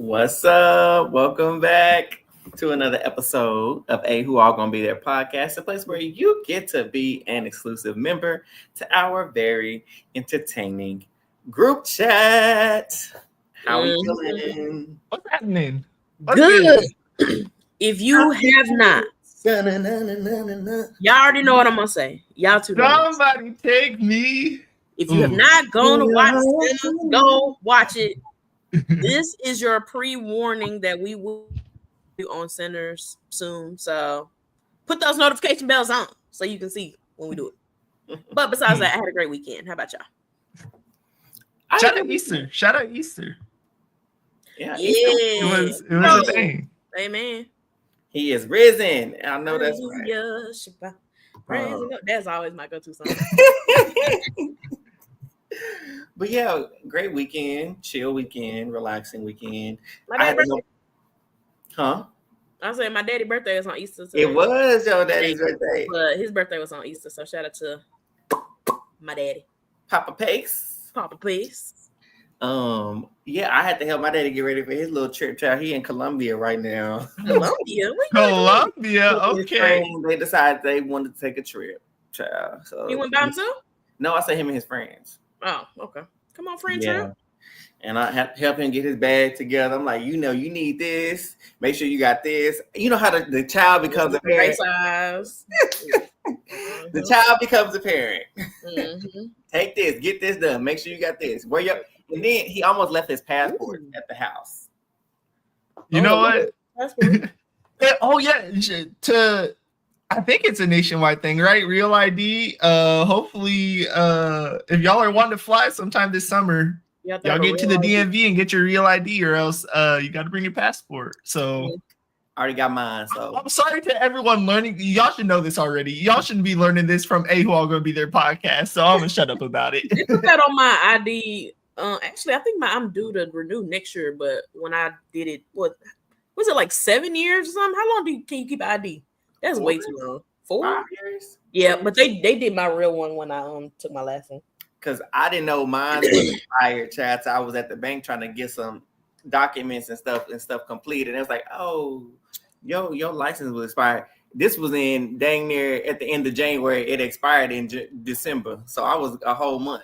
What's up? Welcome back to another episode of Who All Gonna Be There podcast, a place where you get to be an exclusive member to our very entertaining group chat. How are you feeling? What's happening? Good. If you have not, y'all already know what I'm gonna say. Y'all too. Somebody take me. If you have not gone to watch Sinners, go watch it. This is your pre-warning that we will be on Sinners soon. So put those notification bells on so you can see when we do it. But besides that, I had a great weekend. How about y'all? Shout out Easter. Shout out Easter. Yeah. It was a thing. Amen. He is risen. I know that's right. That's always my go-to song. But yeah, great weekend, chill weekend, relaxing weekend. My daddy's birthday. Huh? I said my daddy's birthday was on Easter. So it was your daddy's birthday. But his birthday was on Easter, so shout out to my daddy. Papa Pace. Yeah, I had to help my daddy get ready for his little trip. Child, he in Colombia right now. Colombia, okay. They decided they wanted to take a trip. Child. So he went by himself? No, I said him and his friends. Oh, okay. Come on, friend trip. And I have to help him get his bag together. I'm like, you need this. Make sure you got this. You know how the child becomes a parent. The child becomes a parent. Mm-hmm. Take this, get this done. Make sure you got this. And then he almost left his passport at the house. You know what? Oh yeah, I think it's a nationwide thing, right? Real ID. Hopefully, if y'all are wanting to fly sometime this summer, y'all get to the DMV and get your real ID, or else you got to bring your passport. So I already got mine. So I'm sorry to everyone learning. Y'all should know this already. Y'all shouldn't be learning this from Who All Gonna Be There podcast. So I'm gonna shut up about it. They put that on my ID. Actually, I think I'm due to renew next year. But when I did it, what was it, like 7 years or something? How long can you keep ID? That's way too long. 5 years? Yeah, but they did my real one when I took my last one. Because I didn't know mine was expired, Chad. So I was at the bank trying to get some documents and stuff completed. And it was like, oh, your license was expired. This was in dang near at the end of January. It expired in December. So I was a whole month.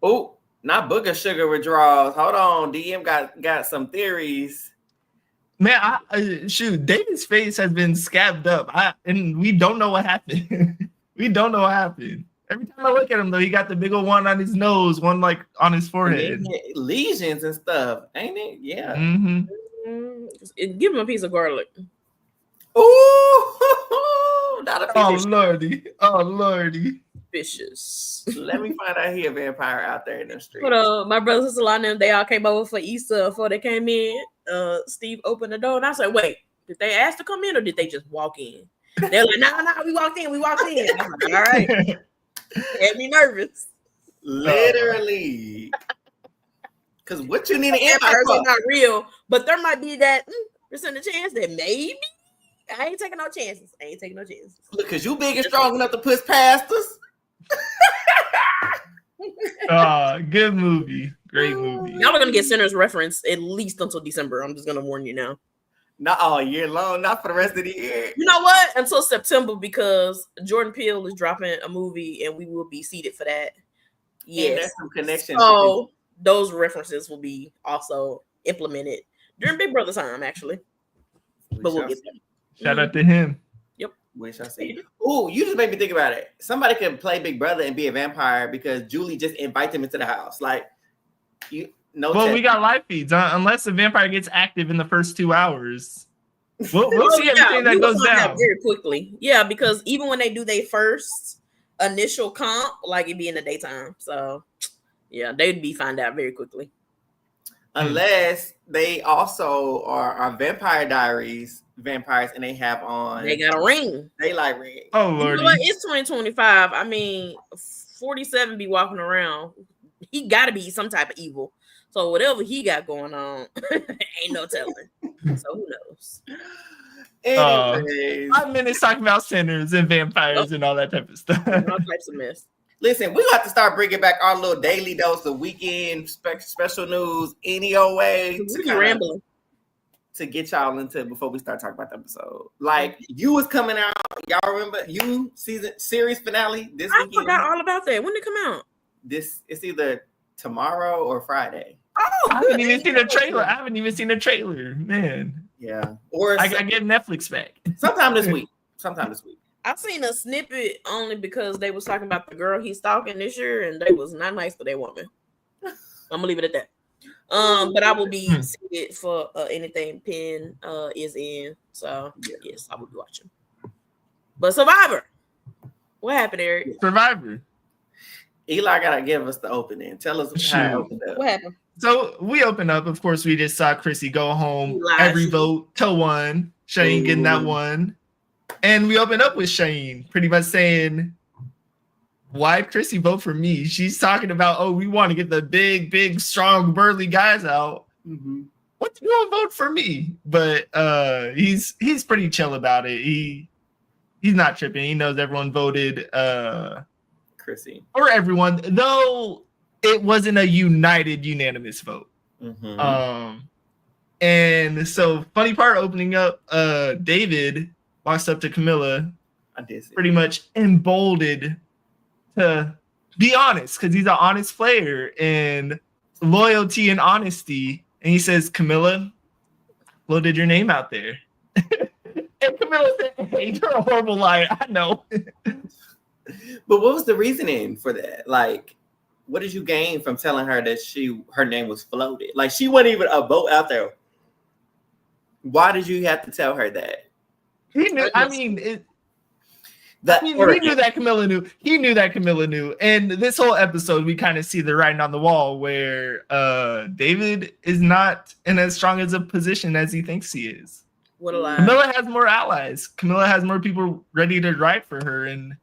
Oh, not booger sugar withdrawals. Hold on. DM got some theories. Man, shoot, David's face has been scabbed up. And we don't know what happened. We don't know what happened. Every time I look at him, though, he got the big old one on his nose, one like on his forehead. Lesions and stuff, ain't it? Yeah. Mm-hmm. Give him a piece of garlic. Ooh, not a piece Oh lordy. Vicious. Let me find out he a vampire out there in the street. But my brothers and sisters, them, they all came over for Easter before they came in. Steve opened the door and I said, wait, did they ask to come in or did they just walk in? They're like, no, we walked in. I'm like, all right. Had me nervous. Literally. Because what you need an invite for? Not real, but there might be that percent of chance that maybe I ain't taking no chances. Look, because you big and strong enough to push past us. Good movie. Great movie. Y'all are going to get Sinners reference at least until December. I'm just going to warn you now. Not all year long, not for the rest of the year. You know what? Until September, because Jordan Peele is dropping a we and we will be seated for that. Yes. There's some connection. So those references will be also implemented during Big Brother time, actually. But we'll get there. Shout out to him. Yep. Wish I see. Oh, you just made me think about it. Somebody could play Big Brother and be a vampire because Julie just invites him into the house. Like, well, we got live feeds unless the vampire gets active in the first 2 hours. We'll see everything that goes down very quickly. Yeah, because even when they do their first initial comp, like it'd be in the daytime. So yeah, they'd be find out very quickly. Unless they also are Vampire Diaries vampires and they have on. They got a ring. Daylight ring. Oh Lord, it's 2025. I mean, 47 be walking around. He got to be some type of evil. So whatever he got going on, ain't no telling. So who knows? Anyways, 5 minutes talking about sinners and vampires and all that type of stuff. All types of mess. Listen, we have to start bringing back our little daily dose of weekend special news any old way to get y'all into before we start talking about the episode. Like you was coming out, y'all remember you series finale this weekend? I forgot all about that. When did it come out? It's either tomorrow or Friday. Oh, I haven't even seen a trailer. Man. Yeah. Or I get Netflix back. Sometime this week. I seen a snippet only because they was talking about the girl he's stalking this year, and they was not nice to their woman. I'm gonna leave it at that. But I will be seated for anything Penn is in. So yes, I will be watching. But Survivor, what happened, Eric? Survivor. Eli gotta give us the opening. Tell us how it opened up. What happened? So we opened up. Of course, we just saw Chrissy go home. Every vote to one. Shane getting that one. And we opened up with Shane pretty much saying, why Chrissy vote for me? She's talking about, oh, we want to get the big, strong, burly guys out. Mm-hmm. What you gonna vote for me? But he's pretty chill about it. He's not tripping. He knows everyone voted Chrissy. Or everyone, though it wasn't a unanimous vote. Mm-hmm. And so funny part opening up, David walks up to Camilla, pretty much emboldened to be honest, because he's an honest player and loyalty and honesty. And he says, Camilla, floated your name out there. And Camilla said, hey, you're a horrible liar. I know. But what was the reasoning for that? Like, what did you gain from telling her that her name was floated? Like, she wasn't even a vote out there. Why did you have to tell her that? He knew. He knew that Camilla knew. He knew that Camilla knew. And this whole episode, we kind of see the writing on the wall where David is not in as strong as a position as he thinks he is. What a lie. Camilla has more allies. Camilla has more people ready to ride for her. And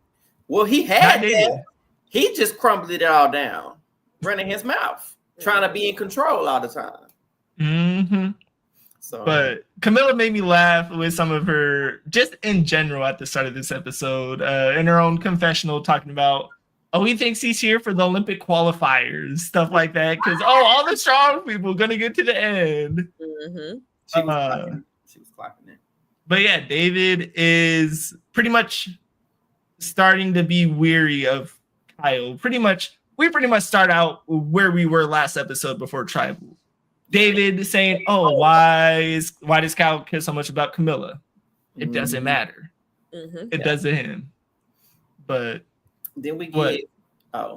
he had that. He just crumbled it all down, running his mouth, trying to be in control all the time. Mm-hmm. So, but Camilla made me laugh with some of her, just in general at the start of this episode, in her own confessional, talking about, he thinks he's here for the Olympic qualifiers, stuff like that. Because, all the strong people going to get to the end. Mm-hmm. She was clapping it. But yeah, David is pretty much starting to be weary of Kyle. We pretty much start out where we were last episode before Tribal. David saying, why does Kyle care so much about Camilla? It doesn't matter. Mm-hmm. It does to him. But then we get go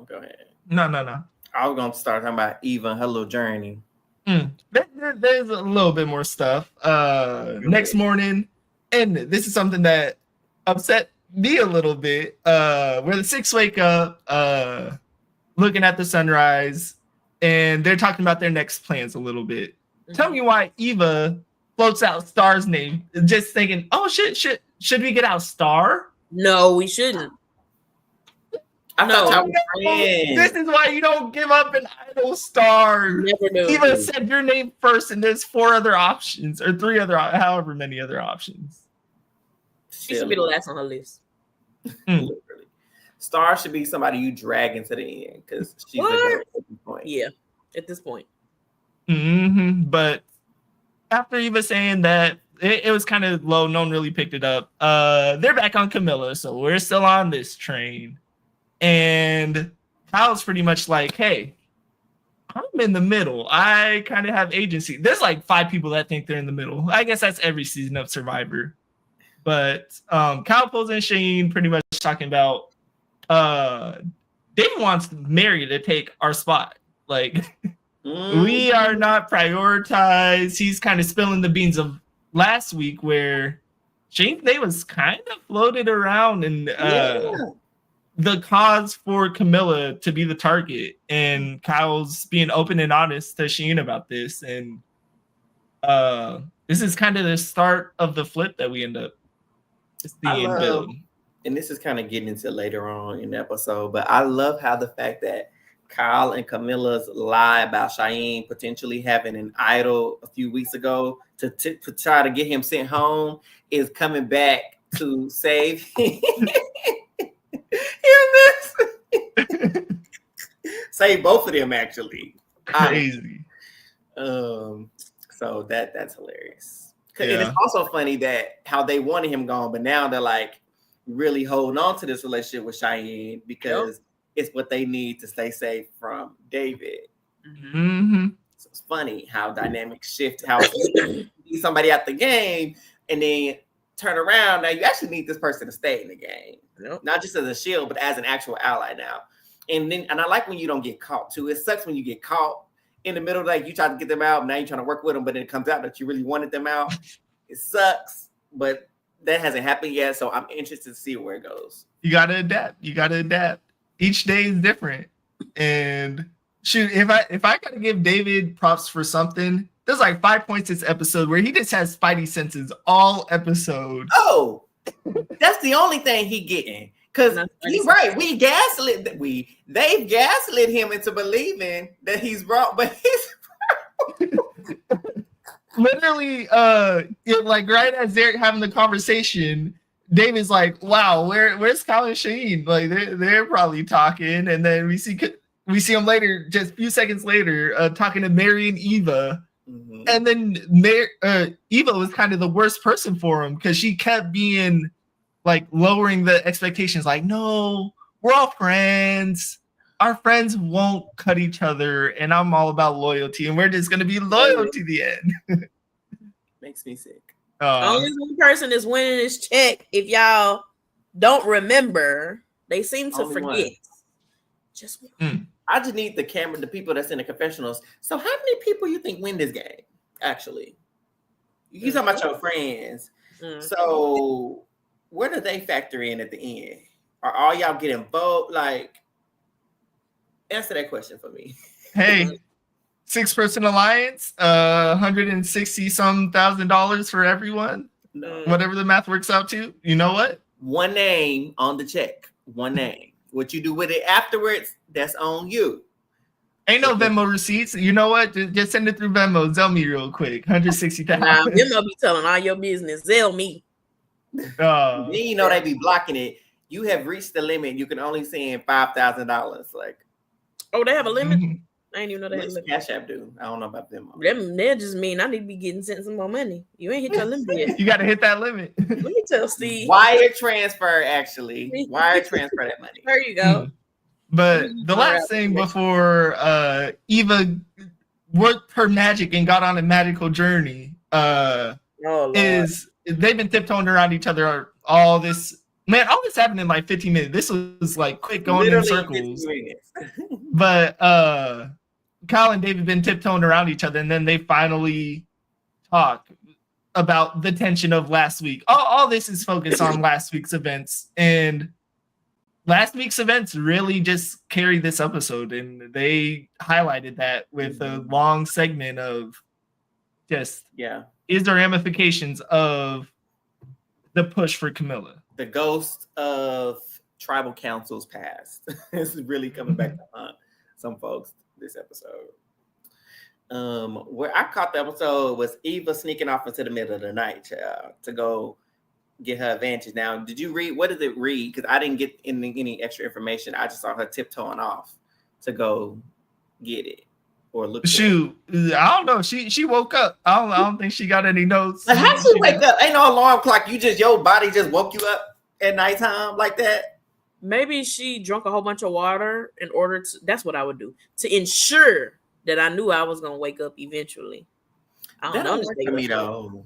ahead. No. I was gonna start talking about Eva and her little journey. There's a little bit more stuff. Next morning, and this is something that upset me a little bit. Where the six wake up, looking at the sunrise. And they're talking about their next plans a little bit. Mm-hmm. Tell me why Eva floats out Star's name, just thinking, should we get out Star? No, we shouldn't. This is why you don't give up an idol Star. Never knew. Eva said your name first, and there's 4 other options, or 3 other, however many other options. She should be the last on her list. Literally. Star should be somebody you drag into the end because she's at this point. Yeah, at this point. Mm-hmm. But after Eva saying that, it was kind of low. No one really picked it up. They're back on Camilla, so we're still on this train. And Kyle's pretty much like, hey, I'm in the middle. I kind of have agency. There's like 5 people that think they're in the middle. I guess that's every season of Survivor. But Kyle pulls in Shane pretty much talking about David wants Mary to take our spot. Like, we are not prioritized. He's kind of spilling the beans of last week where Shane's name was kind of floated around and the cause for Camilla to be the target. And Kyle's being open and honest to Shane about this. And this is kind of the start of the flip that we end up seeing. And this is kind of getting into later on in the episode, but I love how the fact that Kyle and Camilla's lie about Cheyenne potentially having an idol a few weeks ago to try to get him sent home is coming back to save him. Save both of them actually. Crazy. So that's hilarious. Yeah. And it's also funny that how they wanted him gone, but now they're like really holding on to this relationship with Cheyenne because it's what they need to stay safe from David. Mm-hmm. So it's funny how dynamics shift, how you need somebody out the game and then turn around. Now you actually need this person to stay in the game, not just as a shield, but as an actual ally now. And I like when you don't get caught too. It sucks when you get caught in the middle, like you try to get them out, now you're trying to work with them, but then it comes out that you really wanted them out. It sucks, but that hasn't happened yet, so I'm interested to see where it goes. You gotta adapt. Each day is different. And shoot, if I gotta give David props for something, there's like 5 points this episode where he just has spidey senses all episode. Oh, that's the only thing he getting. Because he's right. They've gaslit him into believing that he's wrong, but he's literally like right as they're having the conversation, David's like, wow, where's Colin and Shaheen? Like they're probably talking, and then we see him later, just a few seconds later, talking to Mary and Eva. Mm-hmm. And then Eva was kind of the worst person for him because she kept being like lowering the expectations, like, no, we're all friends. Our friends won't cut each other, and I'm all about loyalty, and we're just gonna be loyal to the end. Makes me sick. Only one person is winning this check. If y'all don't remember, they seem to forget. One. Just one. I just need the camera, the people that's in the confessionals. So how many people you think win this game? Actually, you talking about your friends. So where do they factor in at the end? Are all y'all getting vote? Like, answer that question for me. Hey, 6-person alliance, $160 thousand for everyone. No. Whatever the math works out to. You know what? One name on the check. One name. What you do with it afterwards, that's on you. Ain't no Venmo receipts. You know what? Just send it through Venmo. Zell me real quick. $160,000. Nah, Venmo be telling all your business. Zell me. Then you know they be blocking it. You have reached the limit. You can only send $5,000. Like, oh, they have a limit. I didn't even know they had a limit. Cash App do. I don't know about them. That just mean I need to be getting sent some more money. You ain't hit your limit yet. You got to hit that limit. Let me tell Steve. Wire transfer, actually. Wire transfer that money. There you go. But the last thing before Eva worked her magic and got on a magical journey is they've been tiptoeing around each other all this. Man, all this happened in like 15 minutes. This was like quick going literally in circles. But Kyle and David been tiptoeing around each other, and then they finally talk about the tension of last week. All this is focused on last week's events, and last week's events really just carried this episode, and they highlighted that with a long segment of just is there ramifications of the push for Camilla. The ghost of tribal councils past. This is really coming back to haunt some folks this episode. Where I caught the episode was Eva sneaking off into the middle of the night to go get her advantage. Now, did you read? What did it read? Because I didn't get any extra information. I just saw her tiptoeing off to go get it or look. Shoot, I don't know. She woke up. I don't think she got any notes. Like, how she wake up? Ain't no alarm clock. Your body just woke you up at nighttime like that. Maybe she drank a whole bunch of water in order to. That's what I would do to ensure that I knew I was gonna wake up eventually. I don't know. To me though.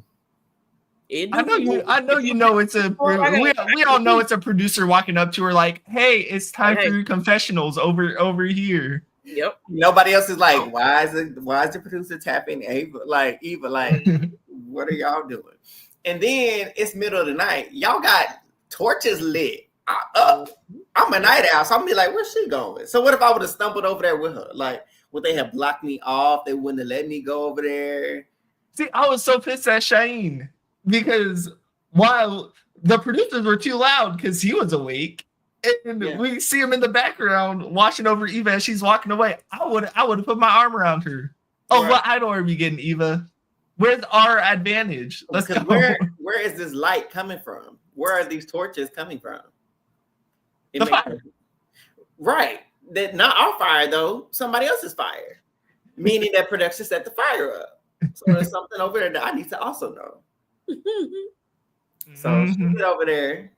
I know you know it's a we all know it's a producer walking up to her like, hey, it's time for your confessionals over here. Yep. Nobody else is like, why is the producer tapping Eva? Like, what are y'all doing? And then it's middle of the night. Y'all got torches lit. I'm a night owl, so I'm gonna be like, where's she going? So what if I would have stumbled over there with her? Like, would they have blocked me off? They wouldn't have let me go over there. See, I was so pissed at Shaheen because while the producers were too loud because he was awake, and we see him in the background watching over Eva as she's walking away, I would have put my arm around her. Oh, right. What idol are we getting, Eva? Where's our advantage? Let's go. Where is this light coming from? Where are these torches coming from? Right. that not our fire though, somebody else's fire, meaning that production set the fire up. So there's something over there that I need to also know. So she get over there,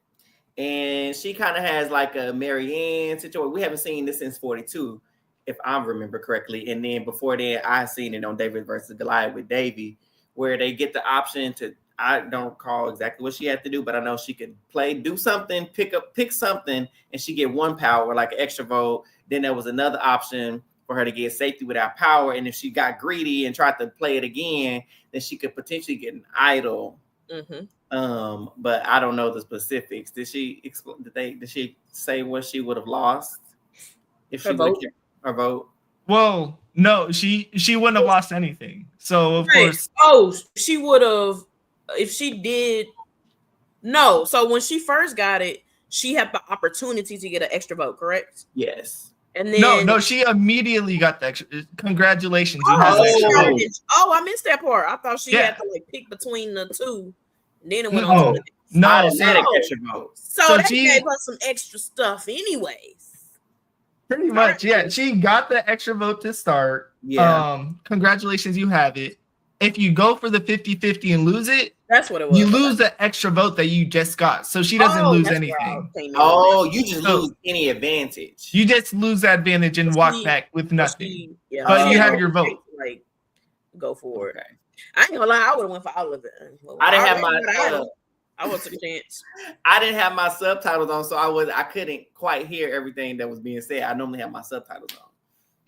and she kind of has like a Marianne situation. We haven't seen this since 42, if I remember correctly. And then before then, I seen it on David versus Goliath with Davey, where they get the option to. I don't recall exactly what she had to do, but I know she could do something, pick something, and she get one power, like an extra vote. Then there was another option for her to get safety without power. And if she got greedy and tried to play it again, then she could potentially get an idol. But I don't know the specifics. Did she say what she would have lost if she would have kept her vote? Well, no, she wouldn't have lost anything. So of course, she would have. If she did, no. So when she first got it, she had the opportunity to get an extra vote, correct? Yes. And then no, she immediately got the extra. Congratulations, you have the extra vote. I missed that part. I thought she had to like pick between the two. And then it went on to the next. Extra vote. So that gave her some extra stuff, anyways. Pretty much, yeah. She got the extra vote to start. Yeah. Congratulations, you have it. If you go for the 50-50 and lose it, that's what it was. You lose the extra vote that you just got. So she doesn't lose anything. You just lose any advantage. You just lose that advantage and walk back with nothing. But you have your vote. Like, go for it. I ain't gonna lie, I would have went for all of it. I didn't have my I would take a chance. I didn't have my subtitles on, so I couldn't quite hear everything that was being said. I normally have my subtitles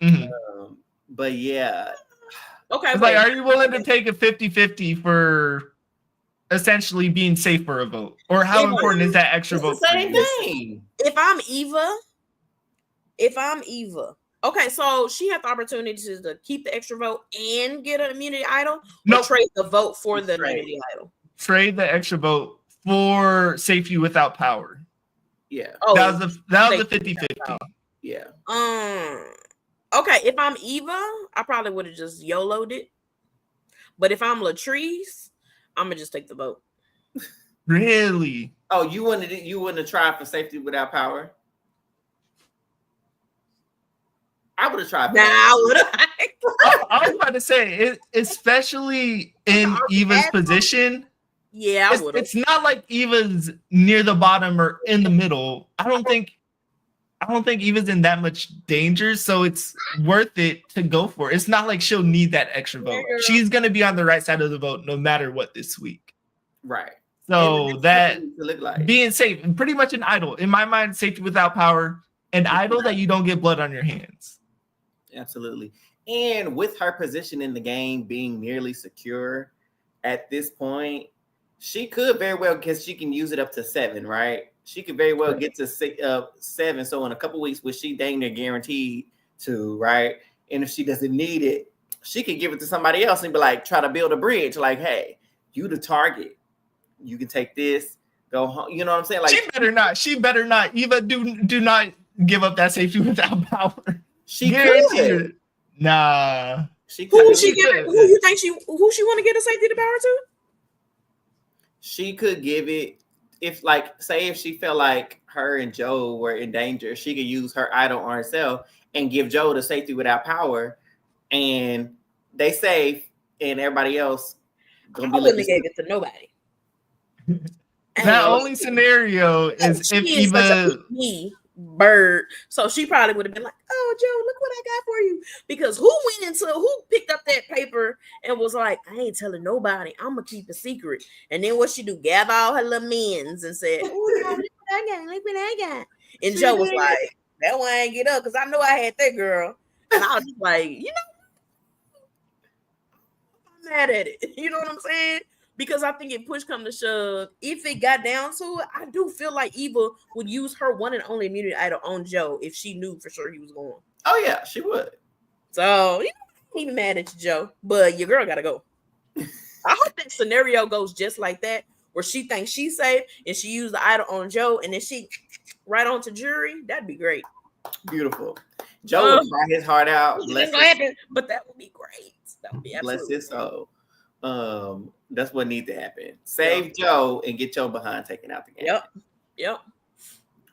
on. But yeah. Okay. Like, are you willing to take a 50-50 for essentially being safe for a vote? Or how important is that extra vote? Same thing. If I'm Eva, okay, so she had the opportunity to keep the extra vote and get an immunity idol, or trade the vote for the immunity idol. Trade the extra vote for safety without power. Yeah. That was the 50-50. Yeah. Okay, if I'm Eva, I probably would have just YOLO'd it. But if I'm Latrice, I'm gonna just take the vote. Really? Oh, you wouldn't have tried for safety without power? I would have tried. I would have. I was about to say, especially in Eva's position. Yeah, I would have. It's not like Eva's near the bottom or in the middle. I don't think Eva's in that much danger, so it's worth it to go for it. It's not like she'll need that extra vote. She's going to be on the right side of the vote no matter what this week. Right. So that being safe, pretty much an idol. In my mind, safety without power, an idol that you don't get blood on your hands. Absolutely. And with her position in the game being nearly secure at this point, she could very well, because she can use it up to 7, right? She could very well get to 7. So in a couple weeks, which she dang near guaranteed to, right? And if she doesn't need it, she could give it to somebody else and be like, try to build a bridge. Like, hey, you the target. You can take this, go home. You know what I'm saying? Like, she better not. Eva, do not give up that safety without power. She could. Nah. Who you think she want to get a safety to power to? She could give it, if like, say if she felt like her and Joe were in danger, she could use her idol on herself and give Joe the safety without power, and they safe, and everybody else gonna be looking. Gave it to nobody. That only scenario is if Eva bird, so she probably would have been like, "Oh, Joe, look what I got for you." Because who picked up that paper and was like, "I ain't telling nobody. I'm gonna keep a secret." And then what she do? Gather all her little mins and said, "Oh, look what I got! Look what I got!" And Joe was like, "That one ain't get up because I know I had that girl." And I was just like, I'm mad at it. You know what I'm saying? Because I think if push come to shove, if it got down to it, I do feel like Eva would use her one and only immunity idol on Joe if she knew for sure he was going. Oh yeah, she would. So I'm even mad at you, Joe, but your girl gotta go. I hope that scenario goes just like that, where she thinks she's safe and she used the idol on Joe, and then she right on to jury. That'd be great. Beautiful. Joe would cry his heart out. But that would be great. That would be absolutely bless his soul. That's what needs to happen. Save Joe and get Joe behind taking out the game. Yep.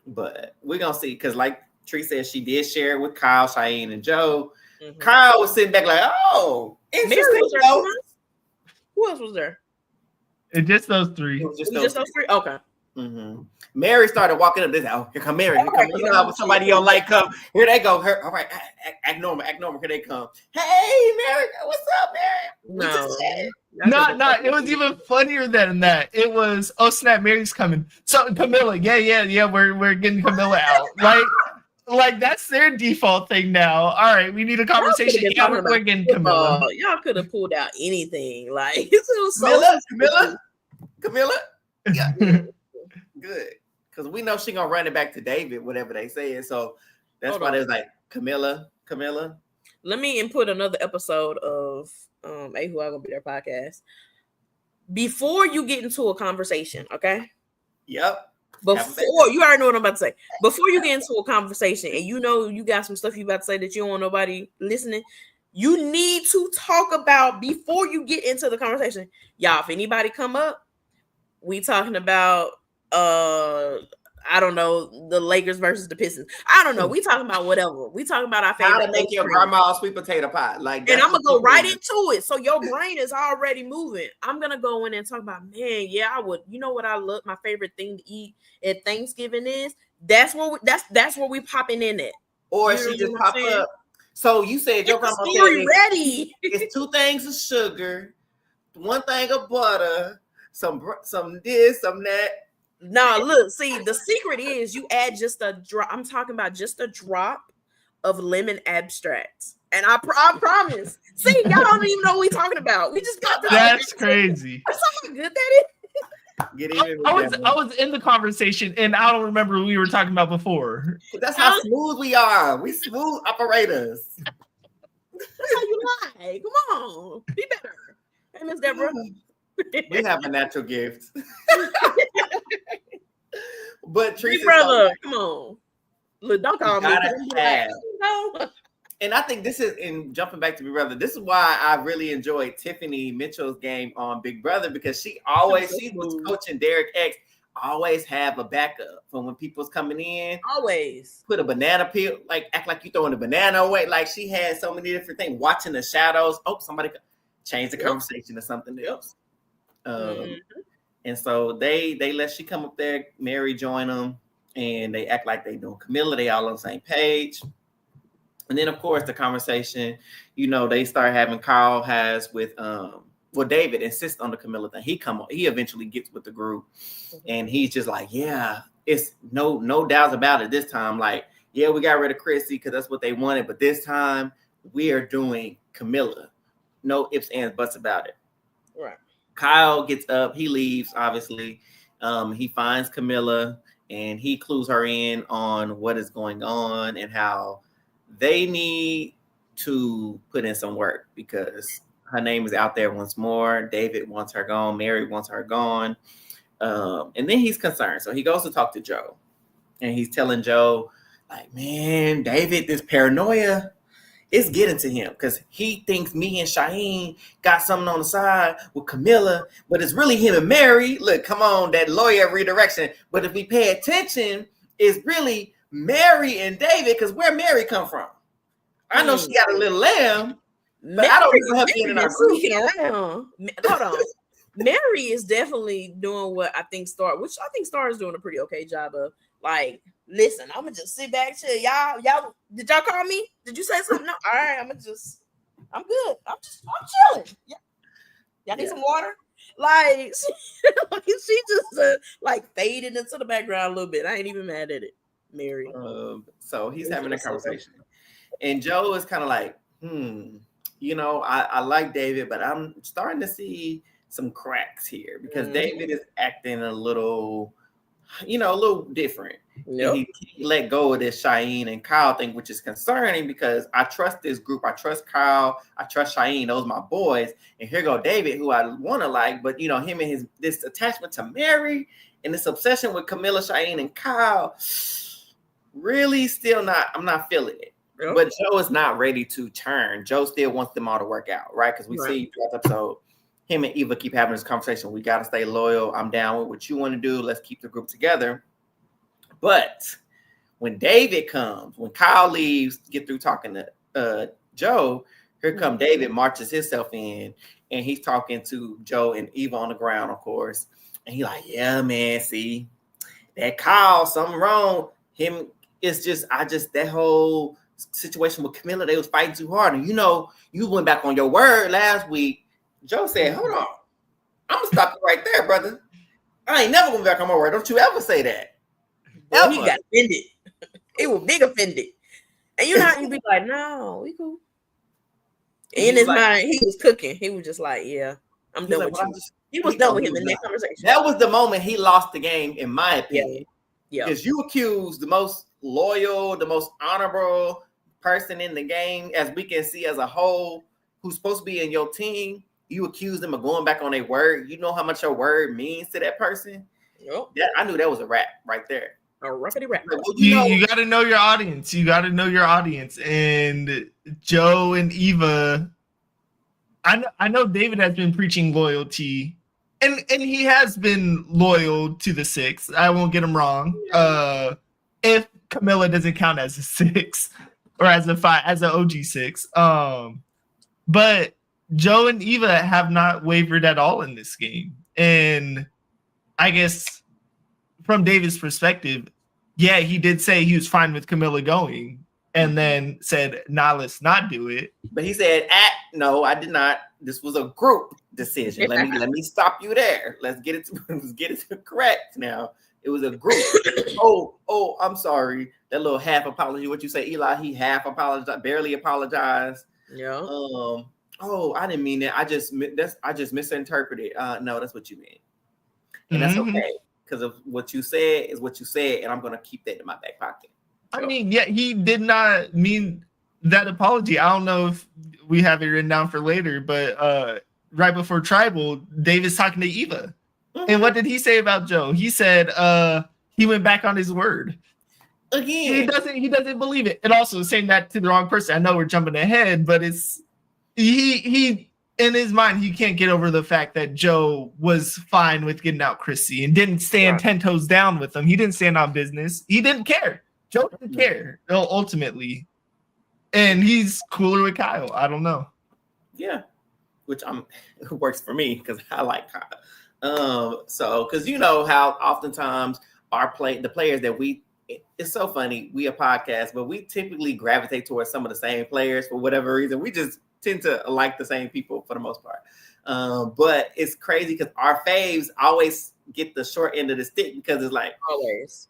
But we're gonna see, because like Tree says she did share it with Kyle, Cheyenne, and Joe. Mm-hmm. Kyle was sitting back like, oh, interesting. Mary was there. Who else was there? It's just those three. It was just those three? Okay. Mm-hmm. Mary started walking up. This, oh, here come Mary. Here come, you know how somebody you don't like come. Here they go. All right, act normal. Here they come. Hey, Mary, what's up, Mary? No, it was even funnier than that. It was, oh snap, Mary's coming. So Camilla, yeah, we're getting Camilla out. Like that's their default thing now. All right, we need a conversation. Yeah, we're getting Camilla. Y'all could have pulled out anything. Like it was so Camilla. Yeah. Good, because we know she gonna run it back to David, whatever they say. So that's why they was like Camilla. Let me input another episode of A Who I Gonna Be Their podcast. Before you get into a conversation, okay? Yep. Before you already know what I'm about to say. Before you get into a conversation and you know you got some stuff you about to say that you don't want nobody listening, you need to talk about before you get into the conversation. Y'all, if anybody come up, we talking about I don't know, the Lakers versus the Pistons. I don't know. We talking about whatever. We talking about our favorite. How to make your grandma's sweet potato pie. Like, and I'm gonna go right into it. So your brain is already moving. I'm gonna go in and talk about, man, yeah, I would. You know what I love? My favorite thing to eat at Thanksgiving is that's where we popping in at. Or you she just pop up. So you said your grandma said ready. It's 2 things of sugar, 1 thing of butter, some this, some that. Now, look, see, the secret is you add just a drop. I'm talking about just a drop of lemon abstract. And I promise. See, y'all don't even know what we're talking about. We just got to That's crazy. That's how good that is. Get in I was in the conversation and I don't remember what we were talking about before. That's how smooth we are. We smooth operators. That's how you lie. Come on. Be better. Hey, Miss Deborah. We have a natural gift. But Teresa, brother, come on. Look, don't call me. And I think this is, in jumping back to Big Brother, this is why I really enjoyed Tiffany Mitchell's game on Big Brother, because she was coaching Derek X, always have a backup for when people's coming in. Always. Put a banana peel, like act like you throwing a banana away. Like she had so many different things. Watching the shadows. Oh, somebody change the conversation to something else. And so they let she come up there, Mary join them, and they act like they doing Camilla. They all on the same page. And then of course the conversation, they start having Carl has with David insists on the Camilla thing. He eventually gets with the group, and he's just like, yeah, it's no doubts about it this time. Like, yeah, we got rid of Chrissy because that's what they wanted, but this time we are doing Camilla. No ifs, ands, buts about it. Right. Kyle gets up, he leaves, obviously. He finds Camilla and he clues her in on what is going on and how they need to put in some work because her name is out there once more. David wants her gone. Mary wants her gone. And then he's concerned. So he goes to talk to Joe. And he's telling Joe, like, man, David, this paranoia, it's getting to him because he thinks me and Cheyenne got something on the side with Camilla, but it's really him and Mary. Look, come on, that lawyer redirection. But if we pay attention, it's really Mary and David, because where Mary come from? I know she got a little lamb, but I don't know her being in our group. Hold on. Mary is definitely doing what I think Star is doing a pretty okay job of. Like, listen, I'm gonna just sit back, chill. Y'all, did y'all call me? Did you say something? No. All right, I'm good. I'm chilling. Yeah. Y'all need some water? Like, she just like faded into the background a little bit. I ain't even mad at it, Mary. So he's having a conversation, and Joe is kind of like, I like David, but I'm starting to see some cracks here because David is acting a little different. Yep. He let go of this Cheyenne and Kyle thing, which is concerning because I trust this group. I trust Kyle. I trust Cheyenne. Those are my boys. And here go David, who I want to like, but him and this attachment to Mary and this obsession with Camilla, Cheyenne, and Kyle, really I'm not feeling it. Yep. But Joe is not ready to turn. Joe still wants them all to work out, right? Because we see throughout the episode, him and Eva keep having this conversation. We got to stay loyal. I'm down with what you want to do. Let's keep the group together. But When David comes, when Kyle leaves, get through talking to Joe, here come David, marches himself in, and he's talking to Joe and Eva on the ground, of course. And he like, yeah, man, see, that Kyle, something wrong. Him, it's just, that whole situation with Camilla, they was fighting too hard. And you went back on your word last week. Joe said, hold on, I'm gonna stop you right there, brother. I ain't never going back on my word. Don't you ever say that. Well, he got offended. He was big offended. And you know how you be like, no, we cool. In his mind, he was cooking. He was just like, yeah, I'm done with you. He was done with him in that conversation. That was the moment he lost the game, in my opinion. Yeah. Because you accused the most loyal, the most honorable person in the game, as we can see as a whole, who's supposed to be in your team. You accuse them of going back on their word. You know how much your word means to that person. Yep. I knew that was a rap right there. A rappity rap. You got to know your audience. You got to know your audience. And Joe and Eva, I know David has been preaching loyalty, and he has been loyal to the 6. I won't get him wrong. If Camilla doesn't count as a 6 or as a 5, as an OG 6. But Joe and Eva have not wavered at all in this game. And I guess from David's perspective, yeah, he did say he was fine with Camilla going and then said, nah, let's not do it. But he said, no, I did not. This was a group decision. Let me stop you there. Let's get it correct now. It was a group. Oh, I'm sorry. That little half apology. What you say, Eli? He half apologized, barely apologized. Yeah. I didn't mean that. I just misinterpreted. No, that's what you meant. And that's okay. Because of what you said is what you said, and I'm going to keep that in my back pocket. So. I mean, yeah, he did not mean that apology. I don't know if we have it written down for later, but right before Tribal, David's talking to Eva. And what did he say about Joe? He said he went back on his word. Again. He doesn't believe it. And also saying that to the wrong person. I know we're jumping ahead, but it's he in his mind, he can't get over the fact that Joe was fine with getting out Chrissy and didn't stand 10 toes down with him. He didn't stand on business. He didn't care. Joe didn't care, ultimately. And he's cooler with Kyle. I don't know. Yeah, which works for me because I like Kyle. So, because you know how oftentimes the players that it's so funny, we a podcast, but we typically gravitate towards some of the same players for whatever reason. We just tend to like the same people for the most part. But it's crazy because our faves always get the short end of the stick because it's like always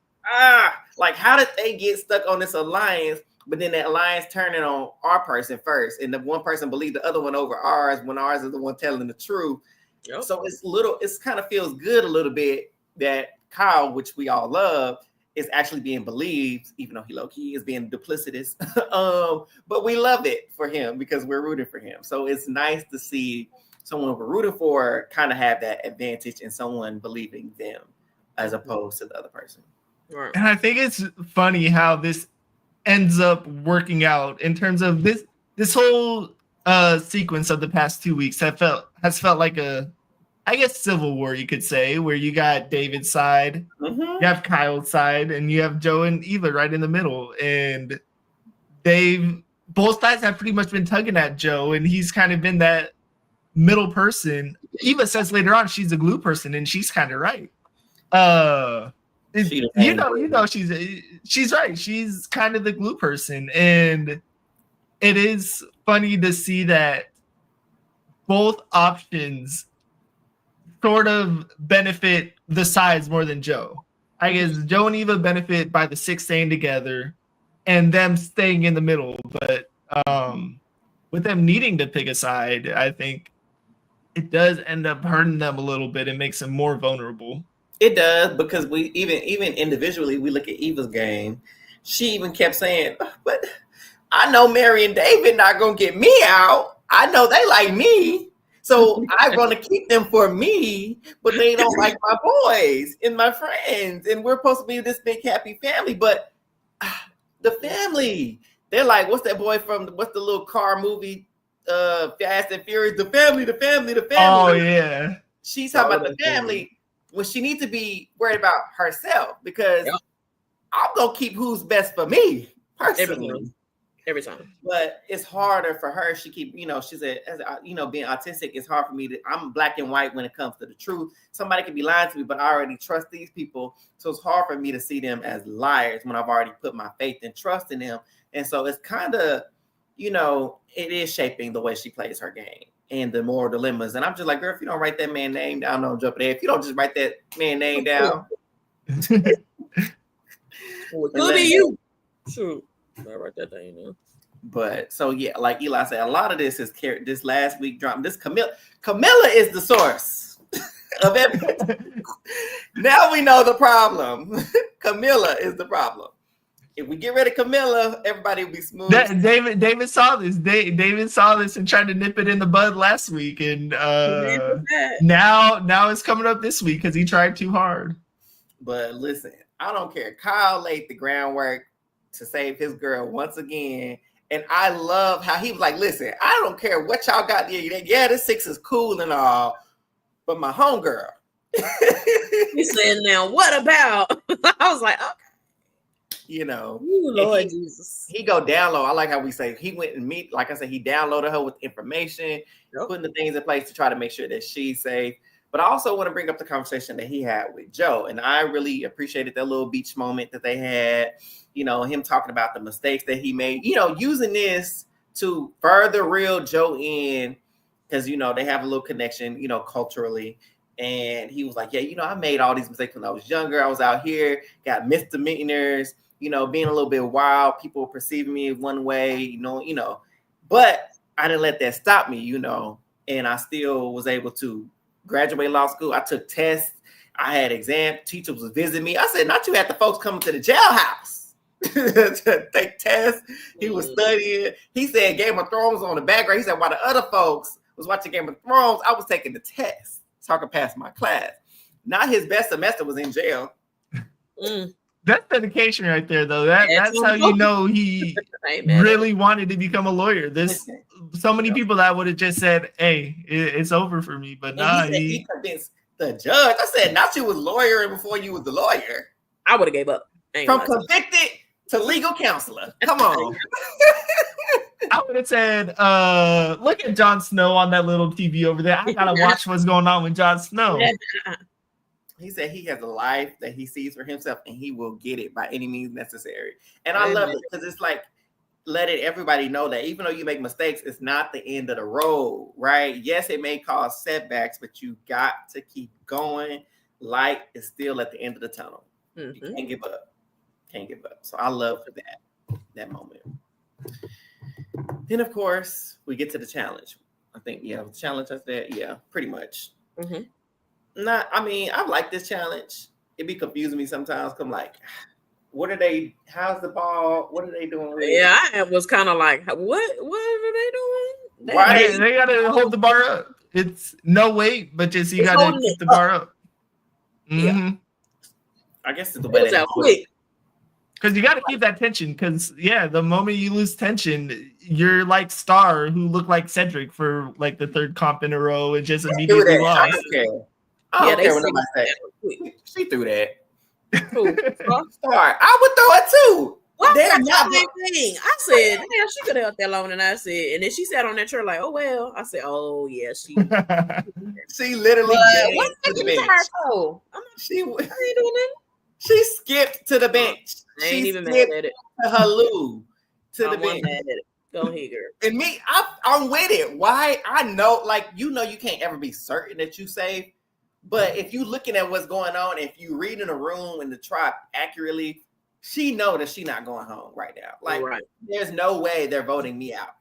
like how did they get stuck on this alliance, but then that alliance turning on our person first, and the one person believed the other one over ours when ours is the one telling the truth. Yep. So it's kind of feels good a little bit that Kyle, which we all love, is actually being believed, even though he low-key is being duplicitous. But we love it for him because we're rooting for him. So it's nice to see someone we're rooting for kind of have that advantage in someone believing them as opposed to the other person. Right. And I think it's funny how this ends up working out in terms of this whole sequence of the past 2 weeks has felt like a, I guess, civil war, you could say, where you got David's side, you have Kyle's side, and you have Joe and Eva right in the middle. And both sides have pretty much been tugging at Joe, and he's kind of been that middle person. Eva says later on she's a glue person, and she's kind of right. She's right. She's kind of the glue person, and it is funny to see that both options sort of benefit the sides more than Joe. I guess Joe and Eva benefit by the 6 staying together and them staying in the middle. But with them needing to pick a side, I think it does end up hurting them a little bit and makes them more vulnerable. It does, because we even individually, we look at Eva's game. She even kept saying, but I know Mary and David not going to get me out. I know they like me. So I want to keep them for me, but they don't like my boys and my friends. And we're supposed to be this big, happy family. But the family, they're like, what's that boy from, what's the little car movie, Fast and Furious? The family. Oh, yeah. She's talking about the family when she needs to be worried about herself, because I'm gonna keep who's best for me personally. Every time. But it's harder for her. She keep, she said, as being autistic, it's hard for me to. I'm black and white when it comes to the truth. Somebody could be lying to me, but I already trust these people, so it's hard for me to see them as liars when I've already put my faith and trust in them. And so it's kind of, it is shaping the way she plays her game and the moral dilemmas. And I'm just like, girl, if you don't write that man's name down, don't jump in. If you don't just write that man's name down, it could be you. True. I write that down, But so yeah, like Eli said, a lot of this is this last week drama. This Camilla is the source of everything. Now we know the problem. Camilla is the problem. If we get rid of Camilla, everybody will be smooth. David saw this. David saw this and tried to nip it in the bud last week, and now it's coming up this week because he tried too hard. But listen, I don't care. Kyle laid the groundwork to save his girl once again. And I love how he was like, listen, I don't care what y'all got there. Yeah, this 6 is cool and all, but my homegirl. He said, now what about? I was like, okay. Ooh, Lord Jesus. He go download. I like how we say he went and meet, like I said, he downloaded her with information, putting the things in place to try to make sure that she's safe. But I also want to bring up the conversation that he had with Joe. And I really appreciated that little beach moment that they had, him talking about the mistakes that he made, using this to further reel Joe in because, they have a little connection, culturally. And he was like, yeah, I made all these mistakes when I was younger. I was out here, got misdemeanors, being a little bit wild. People perceiving me one way, but I didn't let that stop me, and I still was able to graduate law school. I took tests. I had exams. Teachers was visiting me. I said, not you had the folks coming to the jailhouse to take tests. He was studying. He said Game of Thrones on the background. He said while the other folks was watching Game of Thrones, I was taking the test so I could pass my class. Not his best semester was in jail. That's dedication right there, though. That's how you know he really wanted to become a lawyer. There's so many people that would have just said, hey, it's over for me. But he convinced the judge. I said, not you was lawyering before you was the lawyer. I would have gave up. From convicted to legal counselor. Come on. I would have said, look at Jon Snow on that little TV over there. I gotta watch what's going on with Jon Snow. He said he has a life that he sees for himself and he will get it by any means necessary. And I love it because it's like letting everybody know that even though you make mistakes, it's not the end of the road, right? Yes, it may cause setbacks, but you got to keep going. Light is still at the end of the tunnel. You can't give up. Can't give up. So I love that moment. Then, of course, we get to the challenge. I think, the challenge is that, pretty much. I like this challenge. It be confusing me sometimes. I'm like, how's the ball? What are they doing? Yeah, I was kind of like, what are they doing? Why they gotta hold the bar up. It's no weight, but just you gotta keep the bar up. Yeah. I guess it's the way that quick. Because you got to keep that tension. Because the moment you lose tension, you're like Star, who looked like Cedric for like the 3rd comp in a row, and just immediately lost. I don't care what nobody say. She threw that. Star, I would throw it too. Well, they're not the thing. I said, damn, she could have held that long, and I said, and then she sat on that chair like, oh well. I said, oh yeah, she. She literally. What's the bench? She ain't doing that. She skipped to the bench. I ain't even mad at it. To her loo to the bench. Mad at it. Go ahead, girl. And me, I'm with it. Why? I know, you can't ever be certain that you safe. But if you looking at what's going on, if you reading a room and the tribe accurately, she know that she not going home right now. There's no way they're voting me out.